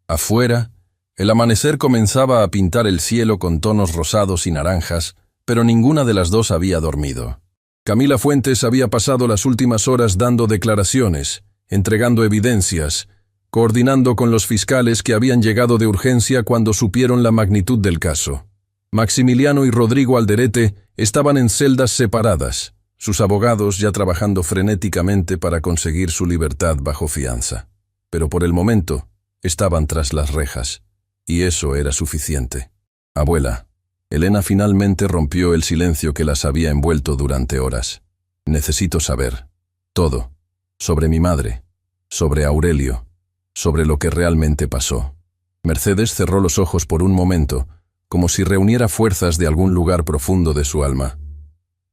Afuera, el amanecer comenzaba a pintar el cielo con tonos rosados y naranjas, pero ninguna de las dos había dormido. Camila Fuentes había pasado las últimas horas dando declaraciones, entregando evidencias, coordinando con los fiscales que habían llegado de urgencia cuando supieron la magnitud del caso. Maximiliano y Rodrigo Alderete estaban en celdas separadas, sus abogados ya trabajando frenéticamente para conseguir su libertad bajo fianza. Pero por el momento, estaban tras las rejas, y eso era suficiente. Abuela, Elena finalmente rompió el silencio que las había envuelto durante horas. Necesito saber todo, sobre mi madre, sobre Aurelio, sobre lo que realmente pasó. Mercedes cerró los ojos por un momento, como si reuniera fuerzas de algún lugar profundo de su alma.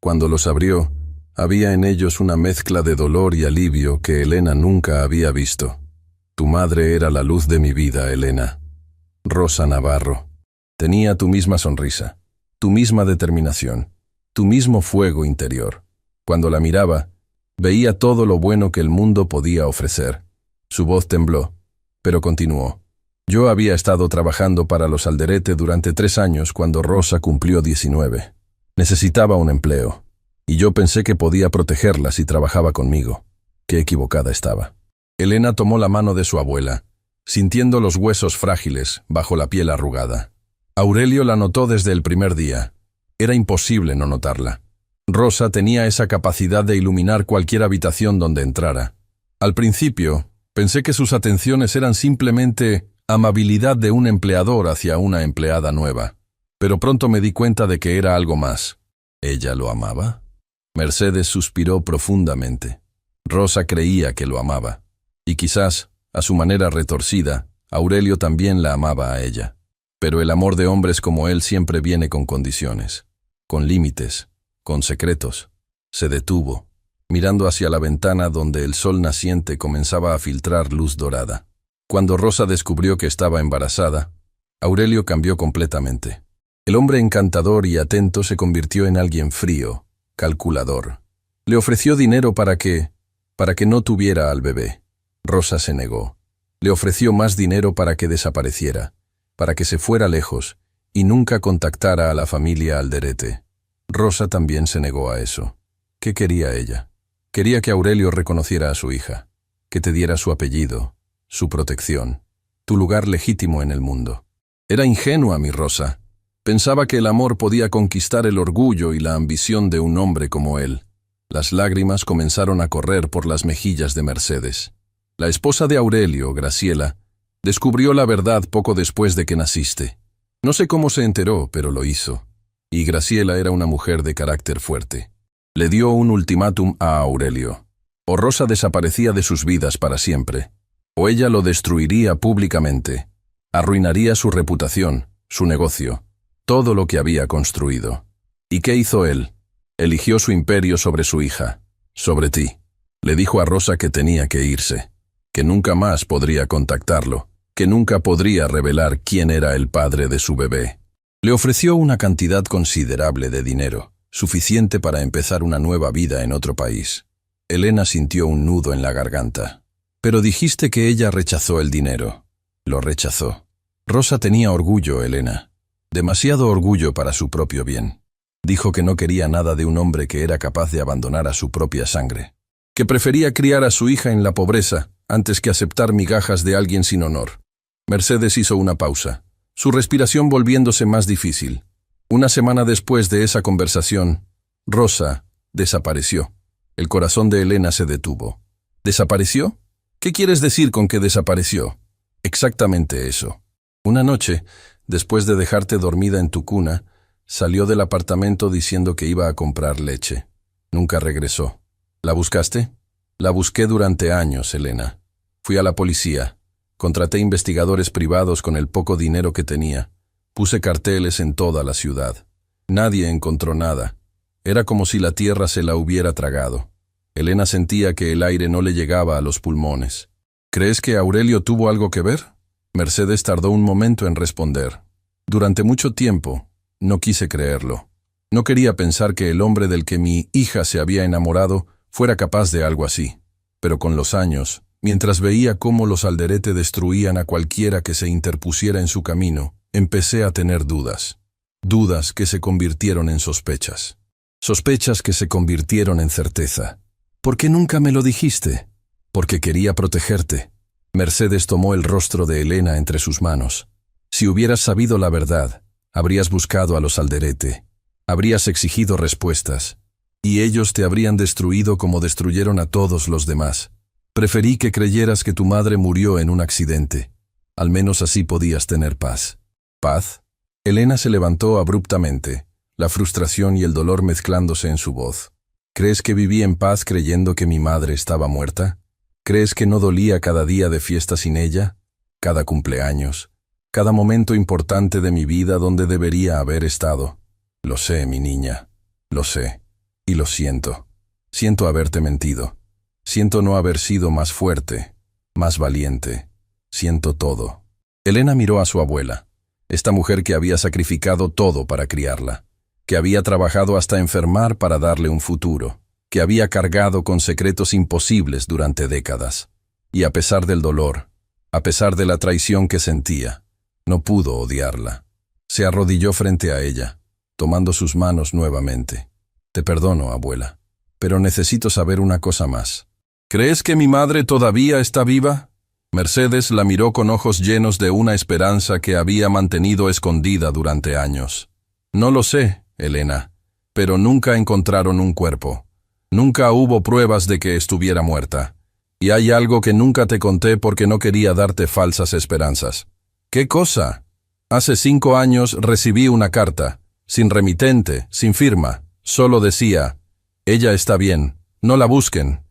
Cuando los abrió, había en ellos una mezcla de dolor y alivio que Elena nunca había visto. Tu madre era la luz de mi vida, Elena. Rosa Navarro. Tenía tu misma sonrisa, tu misma determinación, tu mismo fuego interior. Cuando la miraba, veía todo lo bueno que el mundo podía ofrecer. Su voz tembló, pero continuó. Yo había estado trabajando para los Alderete durante 3 años cuando Rosa cumplió 19. Necesitaba un empleo, y yo pensé que podía protegerla si trabajaba conmigo. Qué equivocada estaba. Elena tomó la mano de su abuela, sintiendo los huesos frágiles bajo la piel arrugada. Aurelio la notó desde el primer día. Era imposible no notarla. Rosa tenía esa capacidad de iluminar cualquier habitación donde entrara. Al principio, pensé que sus atenciones eran simplemente amabilidad de un empleador hacia una empleada nueva. Pero pronto me di cuenta de que era algo más. ¿Ella lo amaba? Mercedes suspiró profundamente. Rosa creía que lo amaba. Y quizás, a su manera retorcida, Aurelio también la amaba a ella. Pero el amor de hombres como él siempre viene con condiciones, con límites, con secretos. Se detuvo, mirando hacia la ventana donde el sol naciente comenzaba a filtrar luz dorada. Cuando Rosa descubrió que estaba embarazada, Aurelio cambió completamente. El hombre encantador y atento se convirtió en alguien frío, calculador. Le ofreció dinero para que no tuviera al bebé. Rosa se negó. Le ofreció más dinero para que desapareciera, para que se fuera lejos y nunca contactara a la familia Alderete. Rosa también se negó a eso. ¿Qué quería ella? Quería que Aurelio reconociera a su hija, que te diera su apellido, su protección, tu lugar legítimo en el mundo. Era ingenua mi Rosa. Pensaba que el amor podía conquistar el orgullo y la ambición de un hombre como él. Las lágrimas comenzaron a correr por las mejillas de Mercedes. La esposa de Aurelio, Graciela, descubrió la verdad poco después de que naciste. No sé cómo se enteró, pero lo hizo. Y Graciela era una mujer de carácter fuerte. Le dio un ultimátum a Aurelio. O Rosa desaparecía de sus vidas para siempre, o ella lo destruiría públicamente. Arruinaría su reputación, su negocio, todo lo que había construido. ¿Y qué hizo él? Eligió su imperio sobre su hija, sobre ti. Le dijo a Rosa que tenía que irse, que nunca más podría contactarlo, que nunca podría revelar quién era el padre de su bebé. Le ofreció una cantidad considerable de dinero, suficiente para empezar una nueva vida en otro país. Elena sintió un nudo en la garganta. Pero dijiste que ella rechazó el dinero. Lo rechazó. Rosa tenía orgullo, Elena. Demasiado orgullo para su propio bien. Dijo que no quería nada de un hombre que era capaz de abandonar a su propia sangre. Que prefería criar a su hija en la pobreza antes que aceptar migajas de alguien sin honor. Mercedes hizo una pausa, su respiración volviéndose más difícil. Una semana después de esa conversación, Rosa desapareció. El corazón de Elena se detuvo. ¿Desapareció? ¿Qué quieres decir con que desapareció? Exactamente eso. Una noche, después de dejarte dormida en tu cuna, salió del apartamento diciendo que iba a comprar leche. Nunca regresó. ¿La buscaste? La busqué durante años, Elena. Fui a la policía. Contraté investigadores privados con el poco dinero que tenía. Puse carteles en toda la ciudad. Nadie encontró nada. Era como si la tierra se la hubiera tragado. Elena sentía que el aire no le llegaba a los pulmones. ¿Crees que Aurelio tuvo algo que ver? Mercedes tardó un momento en responder. Durante mucho tiempo, no quise creerlo. No quería pensar que el hombre del que mi hija se había enamorado fuera capaz de algo así. Pero con los años, mientras veía cómo los Alderete destruían a cualquiera que se interpusiera en su camino, empecé a tener dudas. Dudas que se convirtieron en sospechas. Sospechas que se convirtieron en certeza. ¿Por qué nunca me lo dijiste? Porque quería protegerte. Mercedes tomó el rostro de Elena entre sus manos. Si hubieras sabido la verdad, habrías buscado a los Alderete. Habrías exigido respuestas. Y ellos te habrían destruido como destruyeron a todos los demás. Preferí que creyeras que tu madre murió en un accidente. Al menos así podías tener paz. ¿Paz? Elena se levantó abruptamente, la frustración y el dolor mezclándose en su voz. ¿Crees que viví en paz creyendo que mi madre estaba muerta? ¿Crees que no dolía cada día de fiesta sin ella? Cada cumpleaños, cada momento importante de mi vida donde debería haber estado. Lo sé, mi niña, lo sé, y lo siento. Siento haberte mentido. Siento no haber sido más fuerte, más valiente. Siento todo. Elena miró a su abuela, esta mujer que había sacrificado todo para criarla, que había trabajado hasta enfermar para darle un futuro, que había cargado con secretos imposibles durante décadas. Y a pesar del dolor, a pesar de la traición que sentía, no pudo odiarla. Se arrodilló frente a ella, tomando sus manos nuevamente. Te perdono, abuela, pero necesito saber una cosa más. ¿Crees que mi madre todavía está viva? Mercedes la miró con ojos llenos de una esperanza que había mantenido escondida durante años. No lo sé, Elena, pero nunca encontraron un cuerpo. Nunca hubo pruebas de que estuviera muerta. Y hay algo que nunca te conté porque no quería darte falsas esperanzas. ¿Qué cosa? Hace 5 años recibí una carta, sin remitente, sin firma. Solo decía, ella está bien, no la busquen.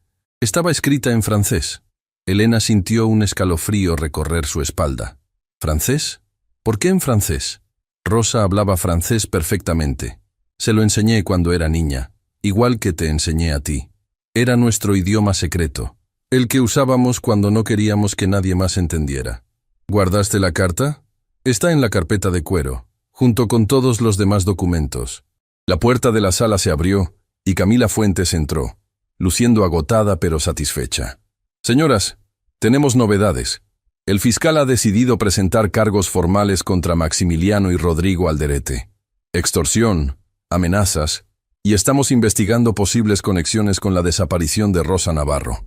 Estaba escrita en francés. Elena sintió un escalofrío recorrer su espalda. ¿Francés? ¿Por qué en francés? Rosa hablaba francés perfectamente. Se lo enseñé cuando era niña, igual que te enseñé a ti. Era nuestro idioma secreto, el que usábamos cuando no queríamos que nadie más entendiera. ¿Guardaste la carta? Está en la carpeta de cuero, junto con todos los demás documentos. La puerta de la sala se abrió y Camila Fuentes entró, luciendo agotada pero satisfecha. Señoras, tenemos novedades. El fiscal ha decidido presentar cargos formales contra Maximiliano y Rodrigo Alderete. Extorsión, amenazas, y estamos investigando posibles conexiones con la desaparición de Rosa Navarro.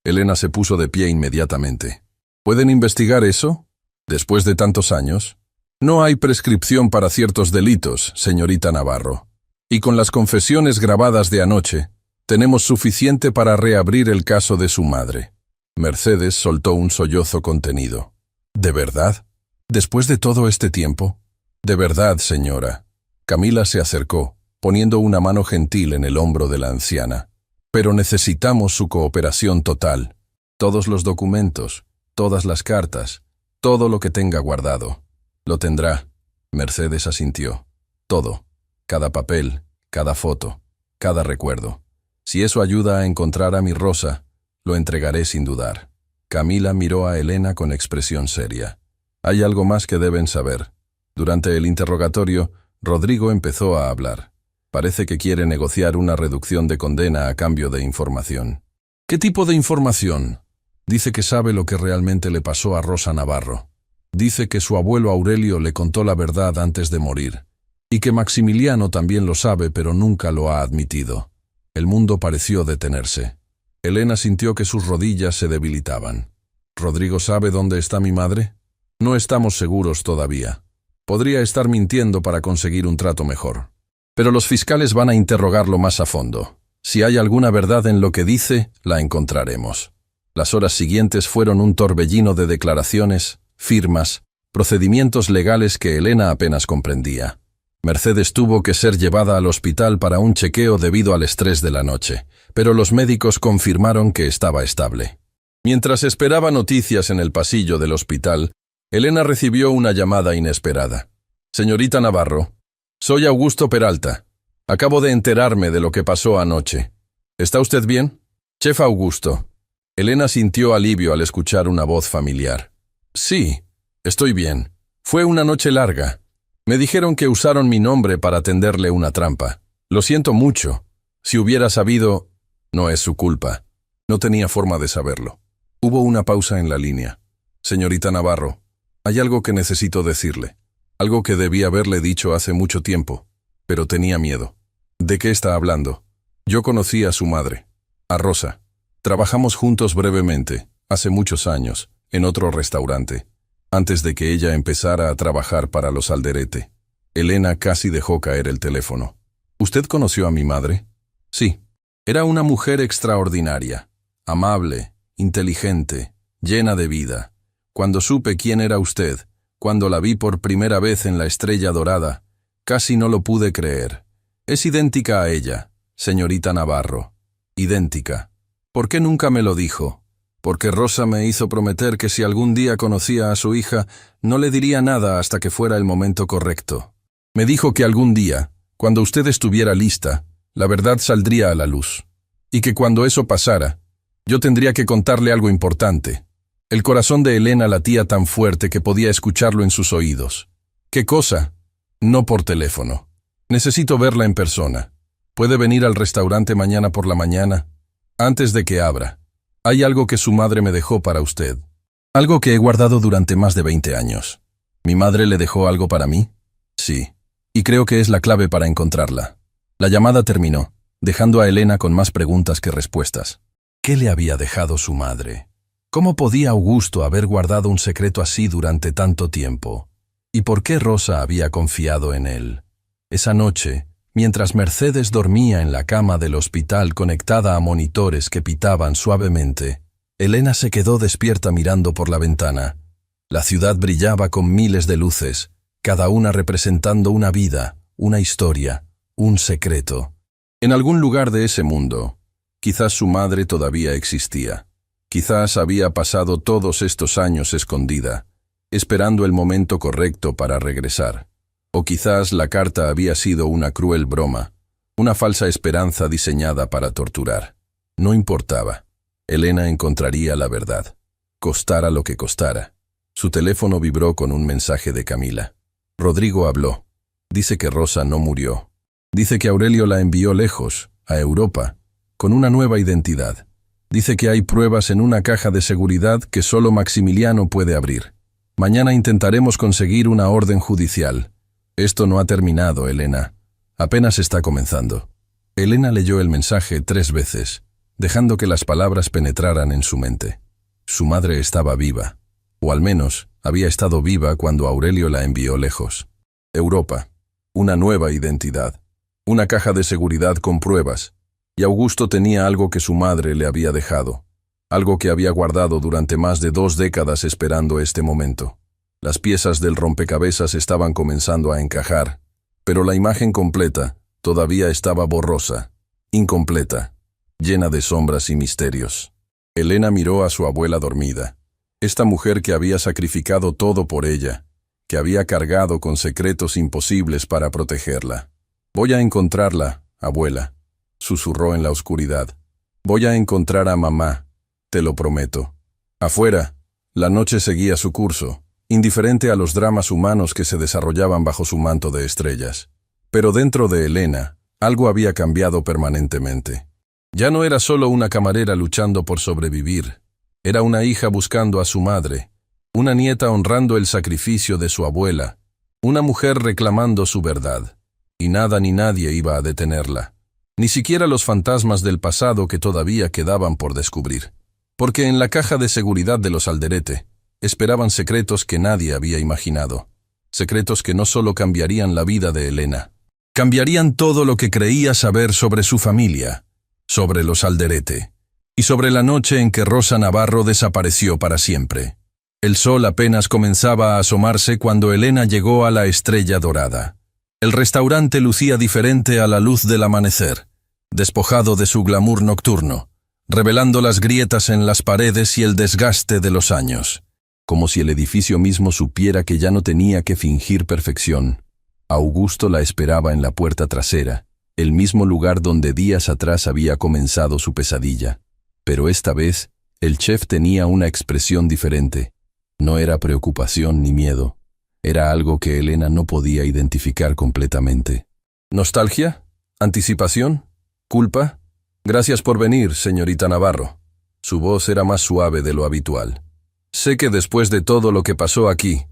Elena se puso de pie inmediatamente. ¿Pueden investigar eso? ¿Después de tantos años? No hay prescripción para ciertos delitos, señorita Navarro. Y con las confesiones grabadas de anoche, tenemos suficiente para reabrir el caso de su madre. Mercedes soltó un sollozo contenido. ¿De verdad? ¿Después de todo este tiempo? De verdad, señora. Camila se acercó, poniendo una mano gentil en el hombro de la anciana. Pero necesitamos su cooperación total. Todos los documentos, todas las cartas, todo lo que tenga guardado. Lo tendrá. Mercedes asintió. Todo. Cada papel, cada foto, cada recuerdo. Si eso ayuda a encontrar a mi Rosa, lo entregaré sin dudar. Camila miró a Elena con expresión seria. Hay algo más que deben saber. Durante el interrogatorio, Rodrigo empezó a hablar. Parece que quiere negociar una reducción de condena a cambio de información. ¿Qué tipo de información? Dice que sabe lo que realmente le pasó a Rosa Navarro. Dice que su abuelo Aurelio le contó la verdad antes de morir. Y que Maximiliano también lo sabe, pero nunca lo ha admitido. El mundo pareció detenerse. Elena sintió que sus rodillas se debilitaban. ¿Rodrigo sabe dónde está mi madre? No estamos seguros todavía. Podría estar mintiendo para conseguir un trato mejor. Pero los fiscales van a interrogarlo más a fondo. Si hay alguna verdad en lo que dice, la encontraremos. Las horas siguientes fueron un torbellino de declaraciones, firmas, procedimientos legales que Elena apenas comprendía. Mercedes tuvo que ser llevada al hospital para un chequeo debido al estrés de la noche, pero los médicos confirmaron que estaba estable. Mientras esperaba noticias en el pasillo del hospital, Elena recibió una llamada inesperada. Señorita Navarro, soy Augusto Peralta. Acabo de enterarme de lo que pasó anoche. ¿Está usted bien? Chef Augusto. Elena sintió alivio al escuchar una voz familiar. Sí, estoy bien. Fue una noche larga. Me dijeron que usaron mi nombre para tenderle una trampa. Lo siento mucho. Si hubiera sabido, no es su culpa. No tenía forma de saberlo. Hubo una pausa en la línea. Señorita Navarro, hay algo que necesito decirle. Algo que debí haberle dicho hace mucho tiempo, pero tenía miedo. ¿De qué está hablando? Yo conocí a su madre, a Rosa. Trabajamos juntos brevemente, hace muchos años, en otro restaurante, antes de que ella empezara a trabajar para los Alderete. Elena casi dejó caer el teléfono. ¿Usted conoció a mi madre? Sí. Era una mujer extraordinaria, amable, inteligente, llena de vida. Cuando supe quién era usted, cuando la vi por primera vez en la Estrella Dorada, casi no lo pude creer. Es idéntica a ella, señorita Navarro. Idéntica. ¿Por qué nunca me lo dijo? Porque Rosa me hizo prometer que si algún día conocía a su hija, no le diría nada hasta que fuera el momento correcto. Me dijo que algún día, cuando usted estuviera lista, la verdad saldría a la luz. Y que cuando eso pasara, yo tendría que contarle algo importante. El corazón de Elena latía tan fuerte que podía escucharlo en sus oídos. ¿Qué cosa? No por teléfono. Necesito verla en persona. ¿Puede venir al restaurante mañana por la mañana? Antes de que abra. Hay algo que su madre me dejó para usted. Algo que he guardado durante más de 20 años. ¿Mi madre le dejó algo para mí? Sí. Y creo que es la clave para encontrarla. La llamada terminó, dejando a Elena con más preguntas que respuestas. ¿Qué le había dejado su madre? ¿Cómo podía Augusto haber guardado un secreto así durante tanto tiempo? ¿Y por qué Rosa había confiado en él? Esa noche, mientras Mercedes dormía en la cama del hospital conectada a monitores que pitaban suavemente, Elena se quedó despierta mirando por la ventana. La ciudad brillaba con miles de luces, cada una representando una vida, una historia, un secreto. En algún lugar de ese mundo, quizás su madre todavía existía. Quizás había pasado todos estos años escondida. esperando el momento correcto para regresar. O quizás la carta había sido una cruel broma, una falsa esperanza diseñada para torturar. No importaba. Elena encontraría la verdad, costara lo que costara. Su teléfono vibró con un mensaje de Camila. Rodrigo habló. Dice que Rosa no murió. Dice que Aurelio la envió lejos, a Europa, con una nueva identidad. Dice que hay pruebas en una caja de seguridad que solo Maximiliano puede abrir. Mañana intentaremos conseguir una orden judicial. Esto no ha terminado, Elena. Apenas está comenzando. Elena leyó el mensaje 3 veces, dejando que las palabras penetraran en su mente. Su madre estaba viva, o al menos había estado viva cuando Aurelio la envió lejos. Europa, una nueva identidad, una caja de seguridad con pruebas, y Augusto tenía algo que su madre le había dejado, algo que había guardado durante más de 2 décadas esperando este momento. Las piezas del rompecabezas estaban comenzando a encajar, pero la imagen completa todavía estaba borrosa, incompleta, llena de sombras y misterios. Elena miró a su abuela dormida, esta mujer que había sacrificado todo por ella, que había cargado con secretos imposibles para protegerla. «Voy a encontrarla, abuela», susurró en la oscuridad. «Voy a encontrar a mamá, te lo prometo». Afuera, la noche seguía su curso, indiferente a los dramas humanos que se desarrollaban bajo su manto de estrellas. Pero dentro de Elena, algo había cambiado permanentemente. Ya no era solo una camarera luchando por sobrevivir, era una hija buscando a su madre, una nieta honrando el sacrificio de su abuela, una mujer reclamando su verdad. Y nada ni nadie iba a detenerla, ni siquiera los fantasmas del pasado que todavía quedaban por descubrir. Porque en la caja de seguridad de los Alderete esperaban secretos que nadie había imaginado, secretos que no solo cambiarían la vida de Elena, cambiarían todo lo que creía saber sobre su familia, sobre los Alderete, y sobre la noche en que Rosa Navarro desapareció para siempre. El sol apenas comenzaba a asomarse cuando Elena llegó a la Estrella Dorada. El restaurante lucía diferente a la luz del amanecer, despojado de su glamour nocturno, revelando las grietas en las paredes y el desgaste de los años, como si el edificio mismo supiera que ya no tenía que fingir perfección. Augusto la esperaba en la puerta trasera, el mismo lugar donde días atrás había comenzado su pesadilla. Pero esta vez, el chef tenía una expresión diferente. No era preocupación ni miedo. Era algo que Elena no podía identificar completamente. ¿Nostalgia? ¿Anticipación? ¿Culpa? Gracias por venir, señorita Navarro. Su voz era más suave de lo habitual. Sé que después de todo lo que pasó aquí,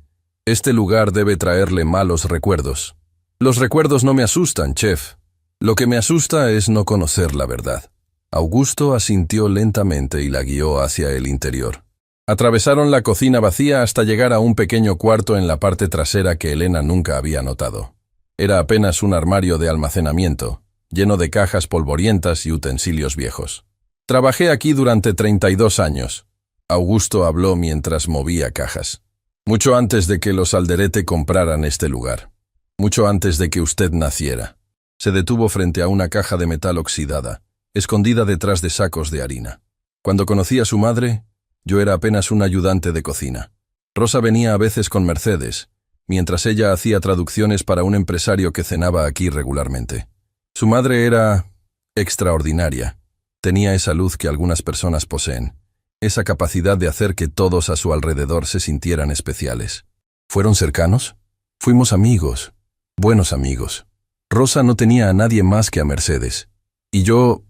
este lugar debe traerle malos recuerdos. Los recuerdos no me asustan, chef. Lo que me asusta es no conocer la verdad. Augusto asintió lentamente y la guió hacia el interior. Atravesaron la cocina vacía hasta llegar a un pequeño cuarto en la parte trasera que Elena nunca había notado. Era apenas un armario de almacenamiento, lleno de cajas polvorientas y utensilios viejos. Trabajé aquí durante 32 años. Augusto habló mientras movía cajas. Mucho antes de que los Alderete compraran este lugar. Mucho antes de que usted naciera. Se detuvo frente a una caja de metal oxidada, escondida detrás de sacos de harina. Cuando conocí a su madre, yo era apenas un ayudante de cocina. Rosa venía a veces con Mercedes, mientras ella hacía traducciones para un empresario que cenaba aquí regularmente. Su madre era extraordinaria. Tenía esa luz que algunas personas poseen, esa capacidad de hacer que todos a su alrededor se sintieran especiales. ¿Fueron cercanos? Fuimos amigos, buenos amigos. Rosa no tenía a nadie más que a Mercedes. Y yo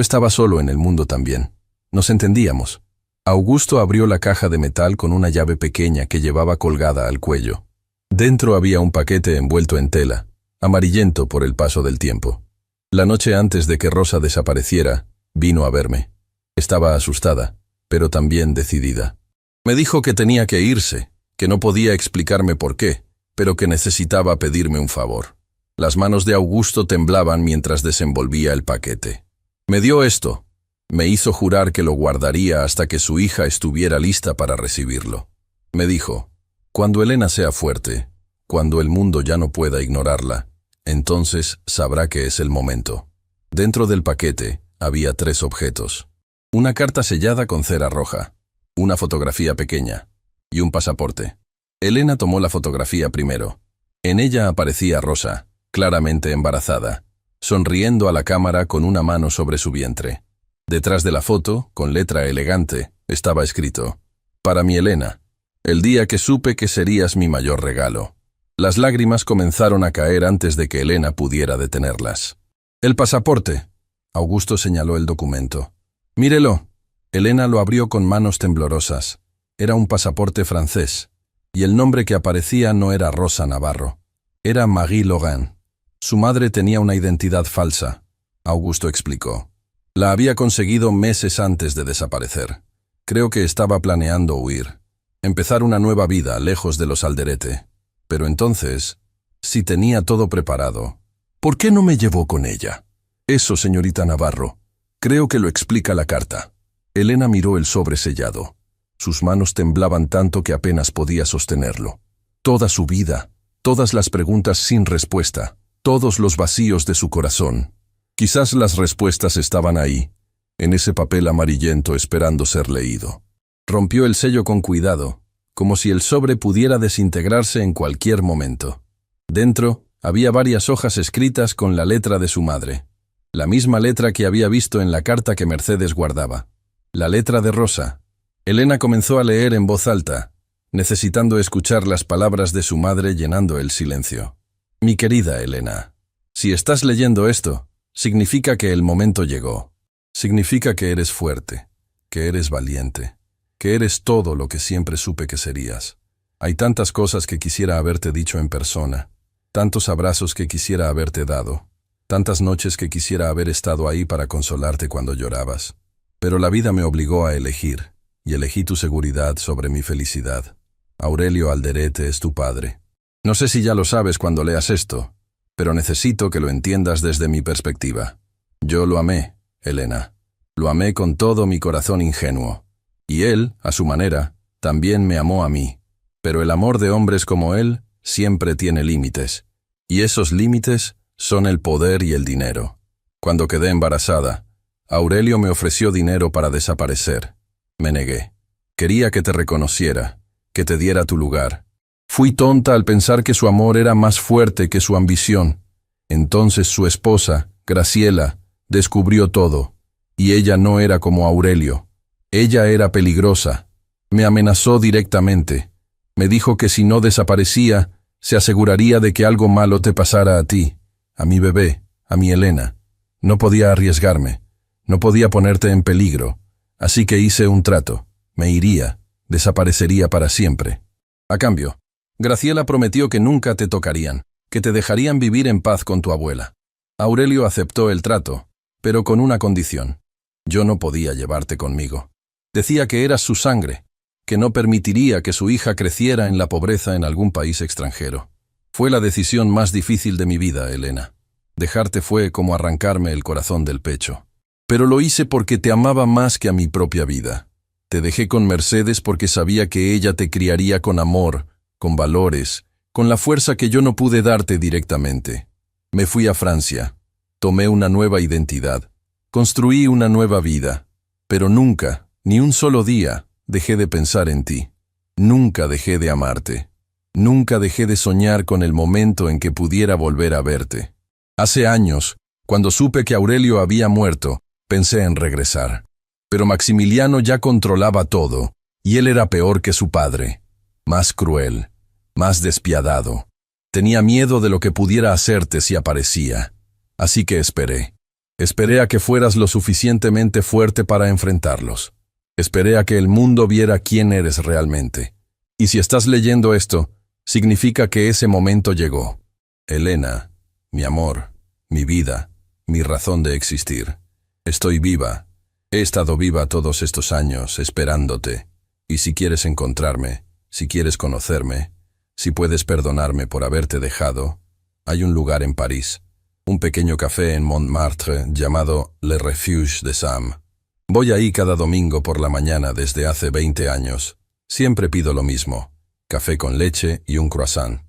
estaba solo en el mundo también. Nos entendíamos. Augusto abrió la caja de metal con una llave pequeña que llevaba colgada al cuello. Dentro había un paquete envuelto en tela, amarillento por el paso del tiempo. La noche antes de que Rosa desapareciera, vino a verme. Estaba asustada, pero también decidida. Me dijo que tenía que irse, que no podía explicarme por qué, pero que necesitaba pedirme un favor. Las manos de Augusto temblaban mientras desenvolvía el paquete. Me dio esto. Me hizo jurar que lo guardaría hasta que su hija estuviera lista para recibirlo. Me dijo, cuando Elena sea fuerte, cuando el mundo ya no pueda ignorarla, entonces sabrá que es el momento. Dentro del paquete había 3 objetos. Una carta sellada con cera roja, una fotografía pequeña y un pasaporte. Elena tomó la fotografía primero. En ella aparecía Rosa, claramente embarazada, sonriendo a la cámara con una mano sobre su vientre. Detrás de la foto, con letra elegante, estaba escrito: «Para mi Elena, el día que supe que serías mi mayor regalo». Las lágrimas comenzaron a caer antes de que Elena pudiera detenerlas. «El pasaporte», Augusto señaló el documento. «Mírelo». Elena lo abrió con manos temblorosas. Era un pasaporte francés, y el nombre que aparecía no era Rosa Navarro. Era Marie Laurent. Su madre tenía una identidad falsa, Augusto explicó. La había conseguido meses antes de desaparecer. Creo que estaba planeando huir, empezar una nueva vida lejos de los Alderete. Pero entonces, si tenía todo preparado, ¿por qué no me llevó con ella? Eso, señorita Navarro, creo que lo explica la carta. Elena miró el sobre sellado. Sus manos temblaban tanto que apenas podía sostenerlo. Toda su vida, todas las preguntas sin respuesta, todos los vacíos de su corazón. Quizás las respuestas estaban ahí, en ese papel amarillento esperando ser leído. Rompió el sello con cuidado, como si el sobre pudiera desintegrarse en cualquier momento. Dentro había varias hojas escritas con la letra de su madre, la misma letra que había visto en la carta que Mercedes guardaba. La letra de Rosa. Elena comenzó a leer en voz alta, necesitando escuchar las palabras de su madre llenando el silencio. Mi querida Elena, si estás leyendo esto, significa que el momento llegó. Significa que eres fuerte, que eres valiente, que eres todo lo que siempre supe que serías. Hay tantas cosas que quisiera haberte dicho en persona, tantos abrazos que quisiera haberte dado, tantas noches que quisiera haber estado ahí para consolarte cuando llorabas. Pero la vida me obligó a elegir, y elegí tu seguridad sobre mi felicidad. Aurelio Alderete es tu padre. No sé si ya lo sabes cuando leas esto, pero necesito que lo entiendas desde mi perspectiva. Yo lo amé, Elena. Lo amé con todo mi corazón ingenuo. Y él, a su manera, también me amó a mí. Pero el amor de hombres como él siempre tiene límites. Y esos límites son el poder y el dinero. Cuando quedé embarazada, Aurelio me ofreció dinero para desaparecer. Me negué. Quería que te reconociera, que te diera tu lugar. Fui tonta al pensar que su amor era más fuerte que su ambición. Entonces su esposa, Graciela, descubrió todo. Y ella no era como Aurelio. Ella era peligrosa. Me amenazó directamente. Me dijo que si no desaparecía, se aseguraría de que algo malo te pasara a ti, a mi bebé, a mi Elena. No podía arriesgarme. No podía ponerte en peligro, así que hice un trato. Me iría, desaparecería para siempre. A cambio, Graciela prometió que nunca te tocarían, que te dejarían vivir en paz con tu abuela. Aurelio aceptó el trato, pero con una condición. Yo no podía llevarte conmigo. Decía que eras su sangre, que no permitiría que su hija creciera en la pobreza en algún país extranjero. Fue la decisión más difícil de mi vida, Elena. Dejarte fue como arrancarme el corazón del pecho. Pero lo hice porque te amaba más que a mi propia vida. Te dejé con Mercedes porque sabía que ella te criaría con amor, con valores, con la fuerza que yo no pude darte directamente. Me fui a Francia. Tomé una nueva identidad. Construí una nueva vida. Pero nunca, ni un solo día, dejé de pensar en ti. Nunca dejé de amarte. Nunca dejé de soñar con el momento en que pudiera volver a verte. Hace años, cuando supe que Aurelio había muerto, pensé en regresar. Pero Maximiliano ya controlaba todo, y él era peor que su padre. Más cruel, más despiadado. Tenía miedo de lo que pudiera hacerte si aparecía. Así que esperé. Esperé a que fueras lo suficientemente fuerte para enfrentarlos. Esperé a que el mundo viera quién eres realmente. Y si estás leyendo esto, significa que ese momento llegó. Elena, mi amor, mi vida, mi razón de existir. Estoy viva. He estado viva todos estos años, esperándote. Y si quieres encontrarme, si quieres conocerme, si puedes perdonarme por haberte dejado, hay un lugar en París, un pequeño café en Montmartre llamado Le Refuge de Sam. Voy ahí cada domingo por la mañana desde hace 20 años. Siempre pido lo mismo, café con leche y un croissant.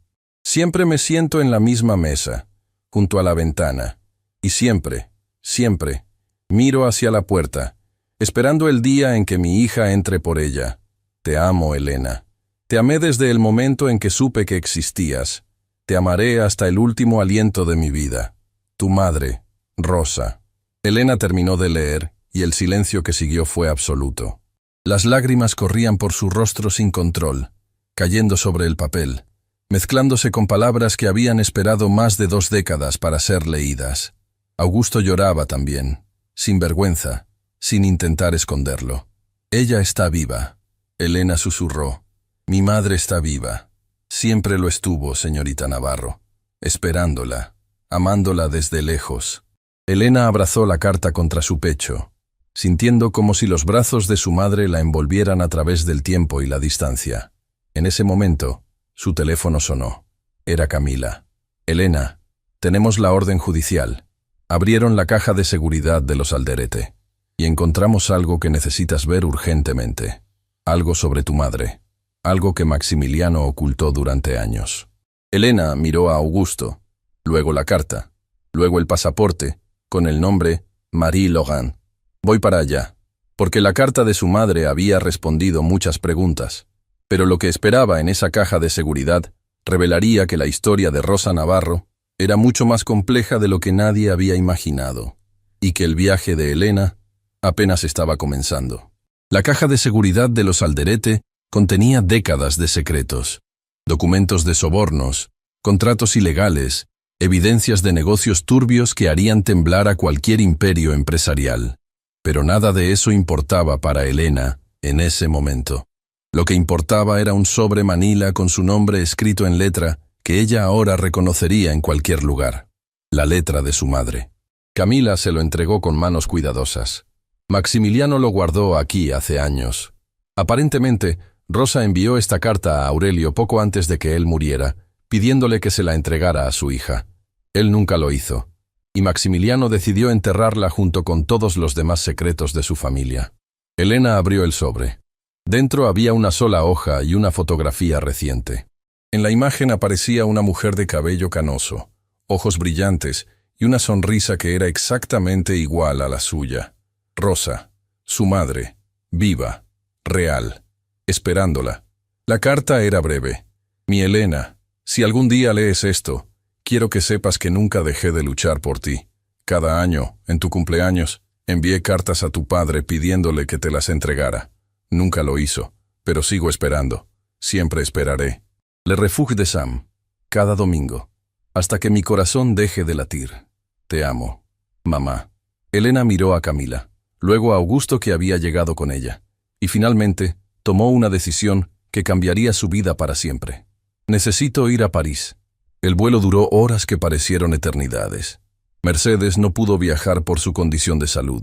Siempre me siento en la misma mesa, junto a la ventana, y siempre, miro hacia la puerta, esperando el día en que mi hija entre por ella. Te amo, Elena. Te amé desde el momento en que supe que existías. Te amaré hasta el último aliento de mi vida. Tu madre, Rosa. Elena terminó de leer, y el silencio que siguió fue absoluto. Las lágrimas corrían por su rostro sin control, cayendo sobre el papel, mezclándose con palabras que habían esperado más de 2 décadas para ser leídas. Augusto lloraba también, sin vergüenza, sin intentar esconderlo. Ella está viva. Elena susurró. Mi madre está viva. Siempre lo estuvo, señorita Navarro. Esperándola, amándola desde lejos. Elena abrazó la carta contra su pecho, sintiendo como si los brazos de su madre la envolvieran a través del tiempo y la distancia. En ese momento, su teléfono sonó. Era Camila. Elena, tenemos la orden judicial. Abrieron la caja de seguridad de los Alderete y encontramos algo que necesitas ver urgentemente. Algo sobre tu madre. Algo que Maximiliano ocultó durante años. Elena miró a Augusto, luego la carta, luego el pasaporte, con el nombre Marie Laurent. Voy para allá, porque la carta de su madre había respondido muchas preguntas, pero lo que esperaba en esa caja de seguridad revelaría que la historia de Rosa Navarro era mucho más compleja de lo que nadie había imaginado, y que el viaje de Elena apenas estaba comenzando. La caja de seguridad de los Alderete contenía décadas de secretos, documentos de sobornos, contratos ilegales, evidencias de negocios turbios que harían temblar a cualquier imperio empresarial. Pero nada de eso importaba para Elena en ese momento. Lo que importaba era un sobre Manila con su nombre escrito en letra que ella ahora reconocería en cualquier lugar. La letra de su madre. Camila se lo entregó con manos cuidadosas. Maximiliano lo guardó aquí hace años. Aparentemente, Rosa envió esta carta a Aurelio poco antes de que él muriera, pidiéndole que se la entregara a su hija. Él nunca lo hizo, y Maximiliano decidió enterrarla junto con todos los demás secretos de su familia. Elena abrió el sobre. Dentro había una sola hoja y una fotografía reciente. En la imagen aparecía una mujer de cabello canoso, ojos brillantes y una sonrisa que era exactamente igual a la suya. Rosa, su madre, viva, real, esperándola. La carta era breve. Mi Elena, si algún día lees esto, quiero que sepas que nunca dejé de luchar por ti. Cada año, en tu cumpleaños, envié cartas a tu padre pidiéndole que te las entregara. Nunca lo hizo, pero sigo esperando. Siempre esperaré. Le refugie de Sam, cada domingo, hasta que mi corazón deje de latir. Te amo, mamá. Elena miró a Camila, luego a Augusto que había llegado con ella, y finalmente tomó una decisión que cambiaría su vida para siempre. Necesito ir a París. El vuelo duró horas que parecieron eternidades. Mercedes no pudo viajar por su condición de salud,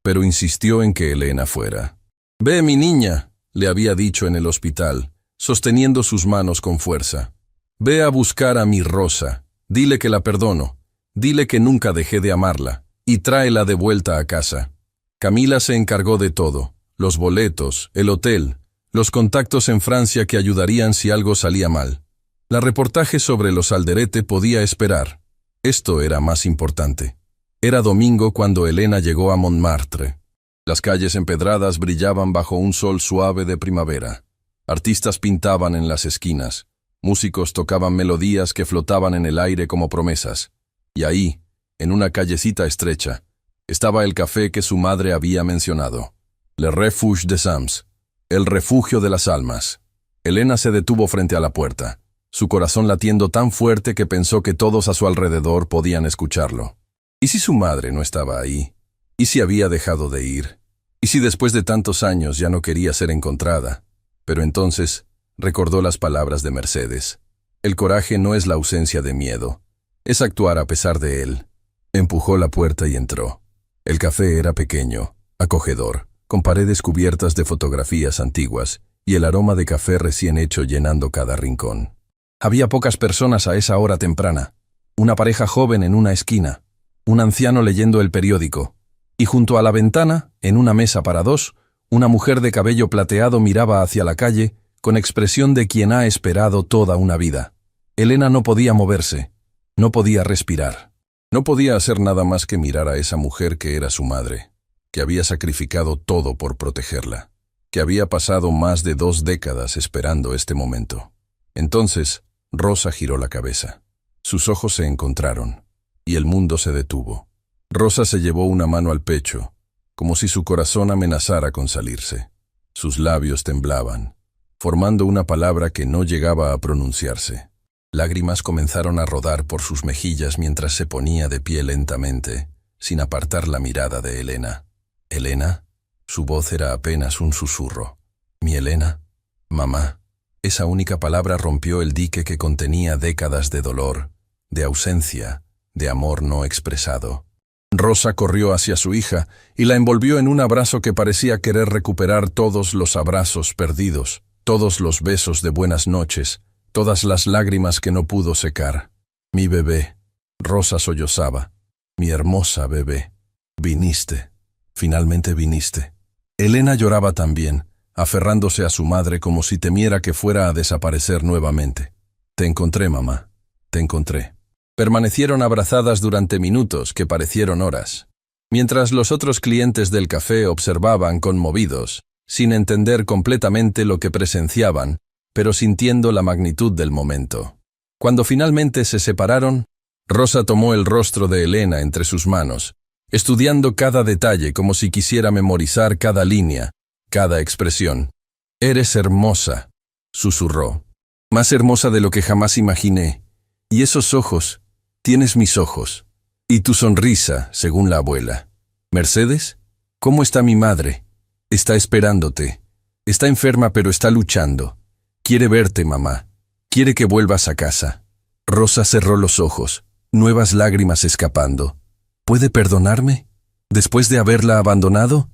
pero insistió en que Elena fuera. «Ve, mi niña», le había dicho en el hospital, sosteniendo sus manos con fuerza. «Ve a buscar a mi Rosa. Dile que la perdono. Dile que nunca dejé de amarla. Y tráela de vuelta a casa». Camila se encargó de todo. Los boletos, el hotel, los contactos en Francia que ayudarían si algo salía mal. La reportaje sobre los Alderete podía esperar. Esto era más importante. Era domingo cuando Elena llegó a Montmartre. Las calles empedradas brillaban bajo un sol suave de primavera. Artistas pintaban en las esquinas. Músicos tocaban melodías que flotaban en el aire como promesas. Y ahí, en una callecita estrecha, estaba el café que su madre había mencionado. Le Refuge des Âmes, el refugio de las almas. Elena se detuvo frente a la puerta, su corazón latiendo tan fuerte que pensó que todos a su alrededor podían escucharlo. ¿Y si su madre no estaba ahí? ¿Y si había dejado de ir? ¿Y si después de tantos años ya no quería ser encontrada? Pero entonces recordó las palabras de Mercedes. El coraje no es la ausencia de miedo, es actuar a pesar de él. Empujó la puerta y entró. El café era pequeño, acogedor, con paredes cubiertas de fotografías antiguas y el aroma de café recién hecho llenando cada rincón. Había pocas personas a esa hora temprana. Una pareja joven en una esquina, un anciano leyendo el periódico, y junto a la ventana, en una mesa para dos, una mujer de cabello plateado miraba hacia la calle con expresión de quien ha esperado toda una vida. Elena no podía moverse, no podía respirar. No podía hacer nada más que mirar a esa mujer que era su madre, que había sacrificado todo por protegerla, que había pasado más de 2 décadas esperando este momento. Entonces, Rosa giró la cabeza. Sus ojos se encontraron, y el mundo se detuvo. Rosa se llevó una mano al pecho, como si su corazón amenazara con salirse. Sus labios temblaban, formando una palabra que no llegaba a pronunciarse. Lágrimas comenzaron a rodar por sus mejillas mientras se ponía de pie lentamente, sin apartar la mirada de Elena. ¿Elena? Su voz era apenas un susurro. ¿Mi Elena? Mamá. Esa única palabra rompió el dique que contenía décadas de dolor, de ausencia, de amor no expresado. Rosa corrió hacia su hija y la envolvió en un abrazo que parecía querer recuperar todos los abrazos perdidos, todos los besos de buenas noches, todas las lágrimas que no pudo secar. Mi bebé. Rosa sollozaba. Mi hermosa bebé. Viniste. Finalmente viniste. Elena lloraba también, aferrándose a su madre como si temiera que fuera a desaparecer nuevamente. Te encontré, mamá. Te encontré. Permanecieron abrazadas durante minutos que parecieron horas, mientras los otros clientes del café observaban conmovidos, sin entender completamente lo que presenciaban, pero sintiendo la magnitud del momento. Cuando finalmente se separaron, Rosa tomó el rostro de Elena entre sus manos, estudiando cada detalle como si quisiera memorizar cada línea, cada expresión. «Eres hermosa», susurró. «Más hermosa de lo que jamás imaginé. Y esos ojos, tienes mis ojos. Y tu sonrisa, según la abuela. Mercedes, ¿cómo está mi madre? Está esperándote. Está enferma pero está luchando. Quiere verte, mamá. Quiere que vuelvas a casa». Rosa cerró los ojos, nuevas lágrimas escapando. ¿Puede perdonarme? ¿Después de haberla abandonado?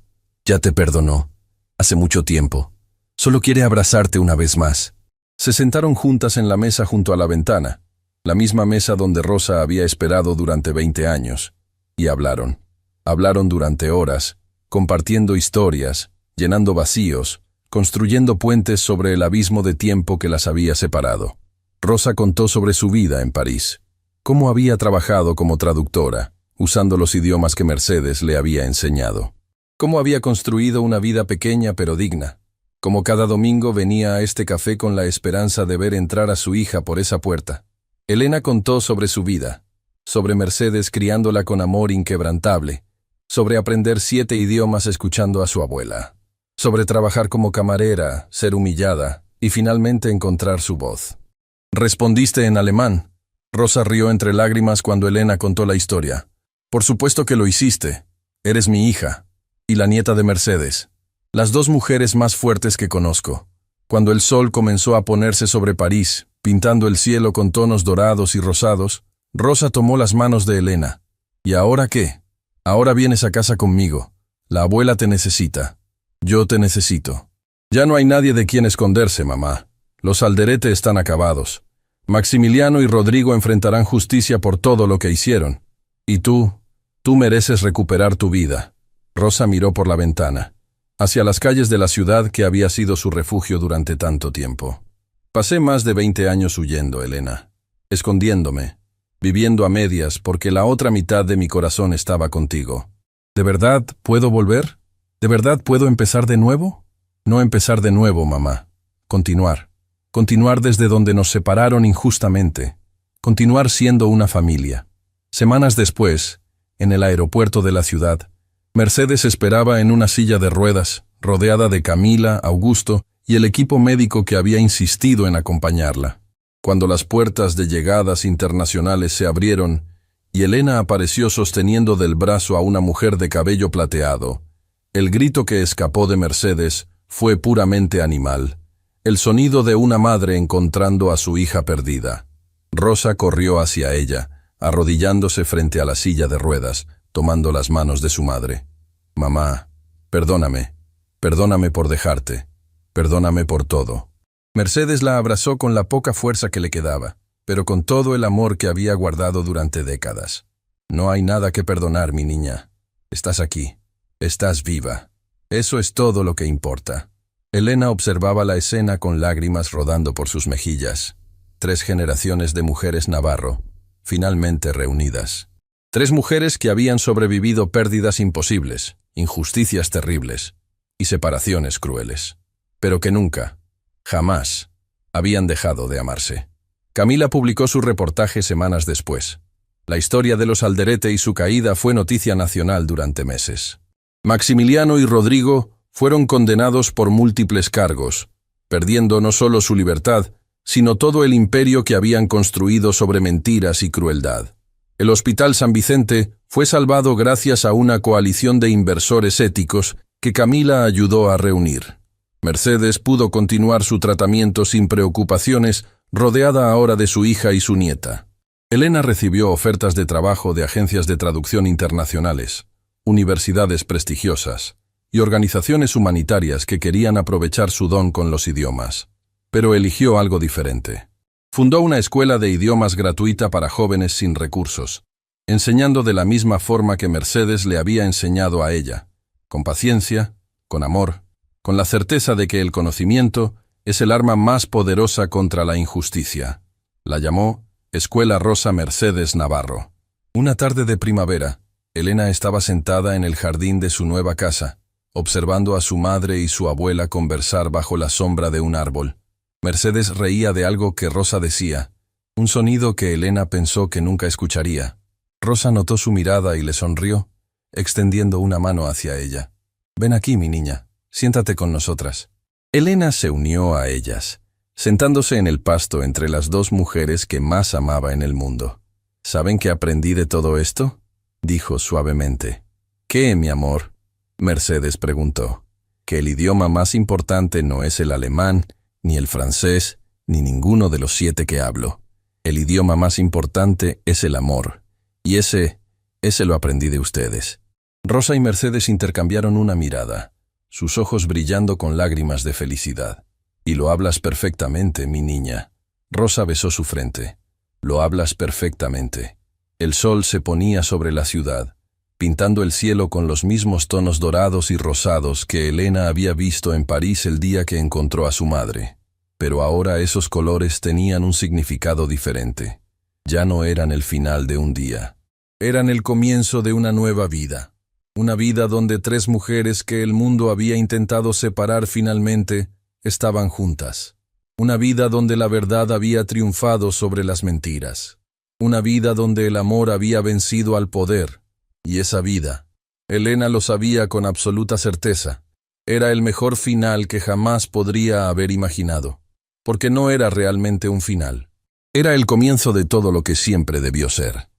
Ya te perdonó. Hace mucho tiempo. Solo quiere abrazarte una vez más. Se sentaron juntas en la mesa junto a la ventana, la misma mesa donde Rosa había esperado durante 20 años, y hablaron. Hablaron durante horas, compartiendo historias, llenando vacíos, construyendo puentes sobre el abismo de tiempo que las había separado. Rosa contó sobre su vida en París, cómo había trabajado como traductora, usando los idiomas que Mercedes le había enseñado. Cómo había construido una vida pequeña pero digna. Cómo cada domingo venía a este café con la esperanza de ver entrar a su hija por esa puerta. Elena contó sobre su vida, sobre Mercedes criándola con amor inquebrantable, sobre aprender 7 idiomas escuchando a su abuela, sobre trabajar como camarera, ser humillada y finalmente encontrar su voz. «¿Respondiste en alemán?» Rosa rió entre lágrimas cuando Elena contó la historia. «Por supuesto que lo hiciste. Eres mi hija. Y la nieta de Mercedes. Las 2 mujeres más fuertes que conozco. Cuando el sol comenzó a ponerse sobre París, pintando el cielo con tonos dorados y rosados, Rosa tomó las manos de Elena. ¿Y ahora qué? Ahora vienes a casa conmigo. La abuela te necesita. Yo te necesito. Ya no hay nadie de quien esconderse, mamá. Los Alderete están acabados. Maximiliano y Rodrigo enfrentarán justicia por todo lo que hicieron. Y tú mereces recuperar tu vida». Rosa miró por la ventana, hacia las calles de la ciudad que había sido su refugio durante tanto tiempo. «Pasé más de 20 años huyendo, Elena, escondiéndome, viviendo a medias porque la otra mitad de mi corazón estaba contigo. ¿De verdad puedo volver? ¿De verdad puedo empezar de nuevo?» «No empezar de nuevo, mamá. Continuar. Continuar desde donde nos separaron injustamente. Continuar siendo una familia». Semanas después, en el aeropuerto de la ciudad, Mercedes esperaba en una silla de ruedas, rodeada de Camila, Augusto y el equipo médico que había insistido en acompañarla. Cuando las puertas de llegadas internacionales se abrieron y Elena apareció sosteniendo del brazo a una mujer de cabello plateado, el grito que escapó de Mercedes fue puramente animal, el sonido de una madre encontrando a su hija perdida. Rosa corrió hacia ella, arrodillándose frente a la silla de ruedas, tomando las manos de su madre. «Mamá, perdóname. Perdóname por dejarte. Perdóname por todo». Mercedes la abrazó con la poca fuerza que le quedaba, pero con todo el amor que había guardado durante décadas. «No hay nada que perdonar, mi niña. Estás aquí. Estás viva. Eso es todo lo que importa». Elena observaba la escena con lágrimas rodando por sus mejillas. 3 generaciones de mujeres Navarro, finalmente reunidas. 3 mujeres que habían sobrevivido pérdidas imposibles, injusticias terribles. y separaciones crueles, pero que nunca, jamás, habían dejado de amarse. Camila publicó su reportaje semanas después. La historia de los Alderete y su caída fue noticia nacional durante meses. Maximiliano y Rodrigo fueron condenados por múltiples cargos, perdiendo no solo su libertad, sino todo el imperio que habían construido sobre mentiras y crueldad. El Hospital San Vicente fue salvado gracias a una coalición de inversores éticos que Camila ayudó a reunir. Mercedes pudo continuar su tratamiento sin preocupaciones, rodeada ahora de su hija y su nieta. Elena recibió ofertas de trabajo de agencias de traducción internacionales, universidades prestigiosas y organizaciones humanitarias que querían aprovechar su don con los idiomas. Pero eligió algo diferente. Fundó una escuela de idiomas gratuita para jóvenes sin recursos, enseñando de la misma forma que Mercedes le había enseñado a ella, con paciencia, con amor, con la certeza de que el conocimiento es el arma más poderosa contra la injusticia. La llamó Escuela Rosa Mercedes Navarro. Una tarde de primavera, Elena estaba sentada en el jardín de su nueva casa, observando a su madre y su abuela conversar bajo la sombra de un árbol. Mercedes reía de algo que Rosa decía, un sonido que Elena pensó que nunca escucharía. Rosa notó su mirada y le sonrió, extendiendo una mano hacia ella. «Ven aquí, mi niña, siéntate con nosotras». Elena se unió a ellas, sentándose en el pasto entre las dos mujeres que más amaba en el mundo. «¿Saben qué aprendí de todo esto?», dijo suavemente. «¿Qué, mi amor?», Mercedes preguntó. «Que el idioma más importante no es el alemán, ni el francés, ni ninguno de los 7 que hablo. El idioma más importante es el amor, y ese lo aprendí de ustedes». Rosa y Mercedes intercambiaron una mirada, sus ojos brillando con lágrimas de felicidad. «Y lo hablas perfectamente, mi niña». Rosa besó su frente. «Lo hablas perfectamente». El sol se ponía sobre la ciudad, pintando el cielo con los mismos tonos dorados y rosados que Elena había visto en París el día que encontró a su madre. Pero ahora esos colores tenían un significado diferente. Ya no eran el final de un día. Eran el comienzo de una nueva vida. Una vida donde 3 mujeres que el mundo había intentado separar finalmente estaban juntas. Una vida donde la verdad había triunfado sobre las mentiras. Una vida donde el amor había vencido al poder. Y esa vida, Elena lo sabía con absoluta certeza, era el mejor final que jamás podría haber imaginado, porque no era realmente un final. Era el comienzo de todo lo que siempre debió ser.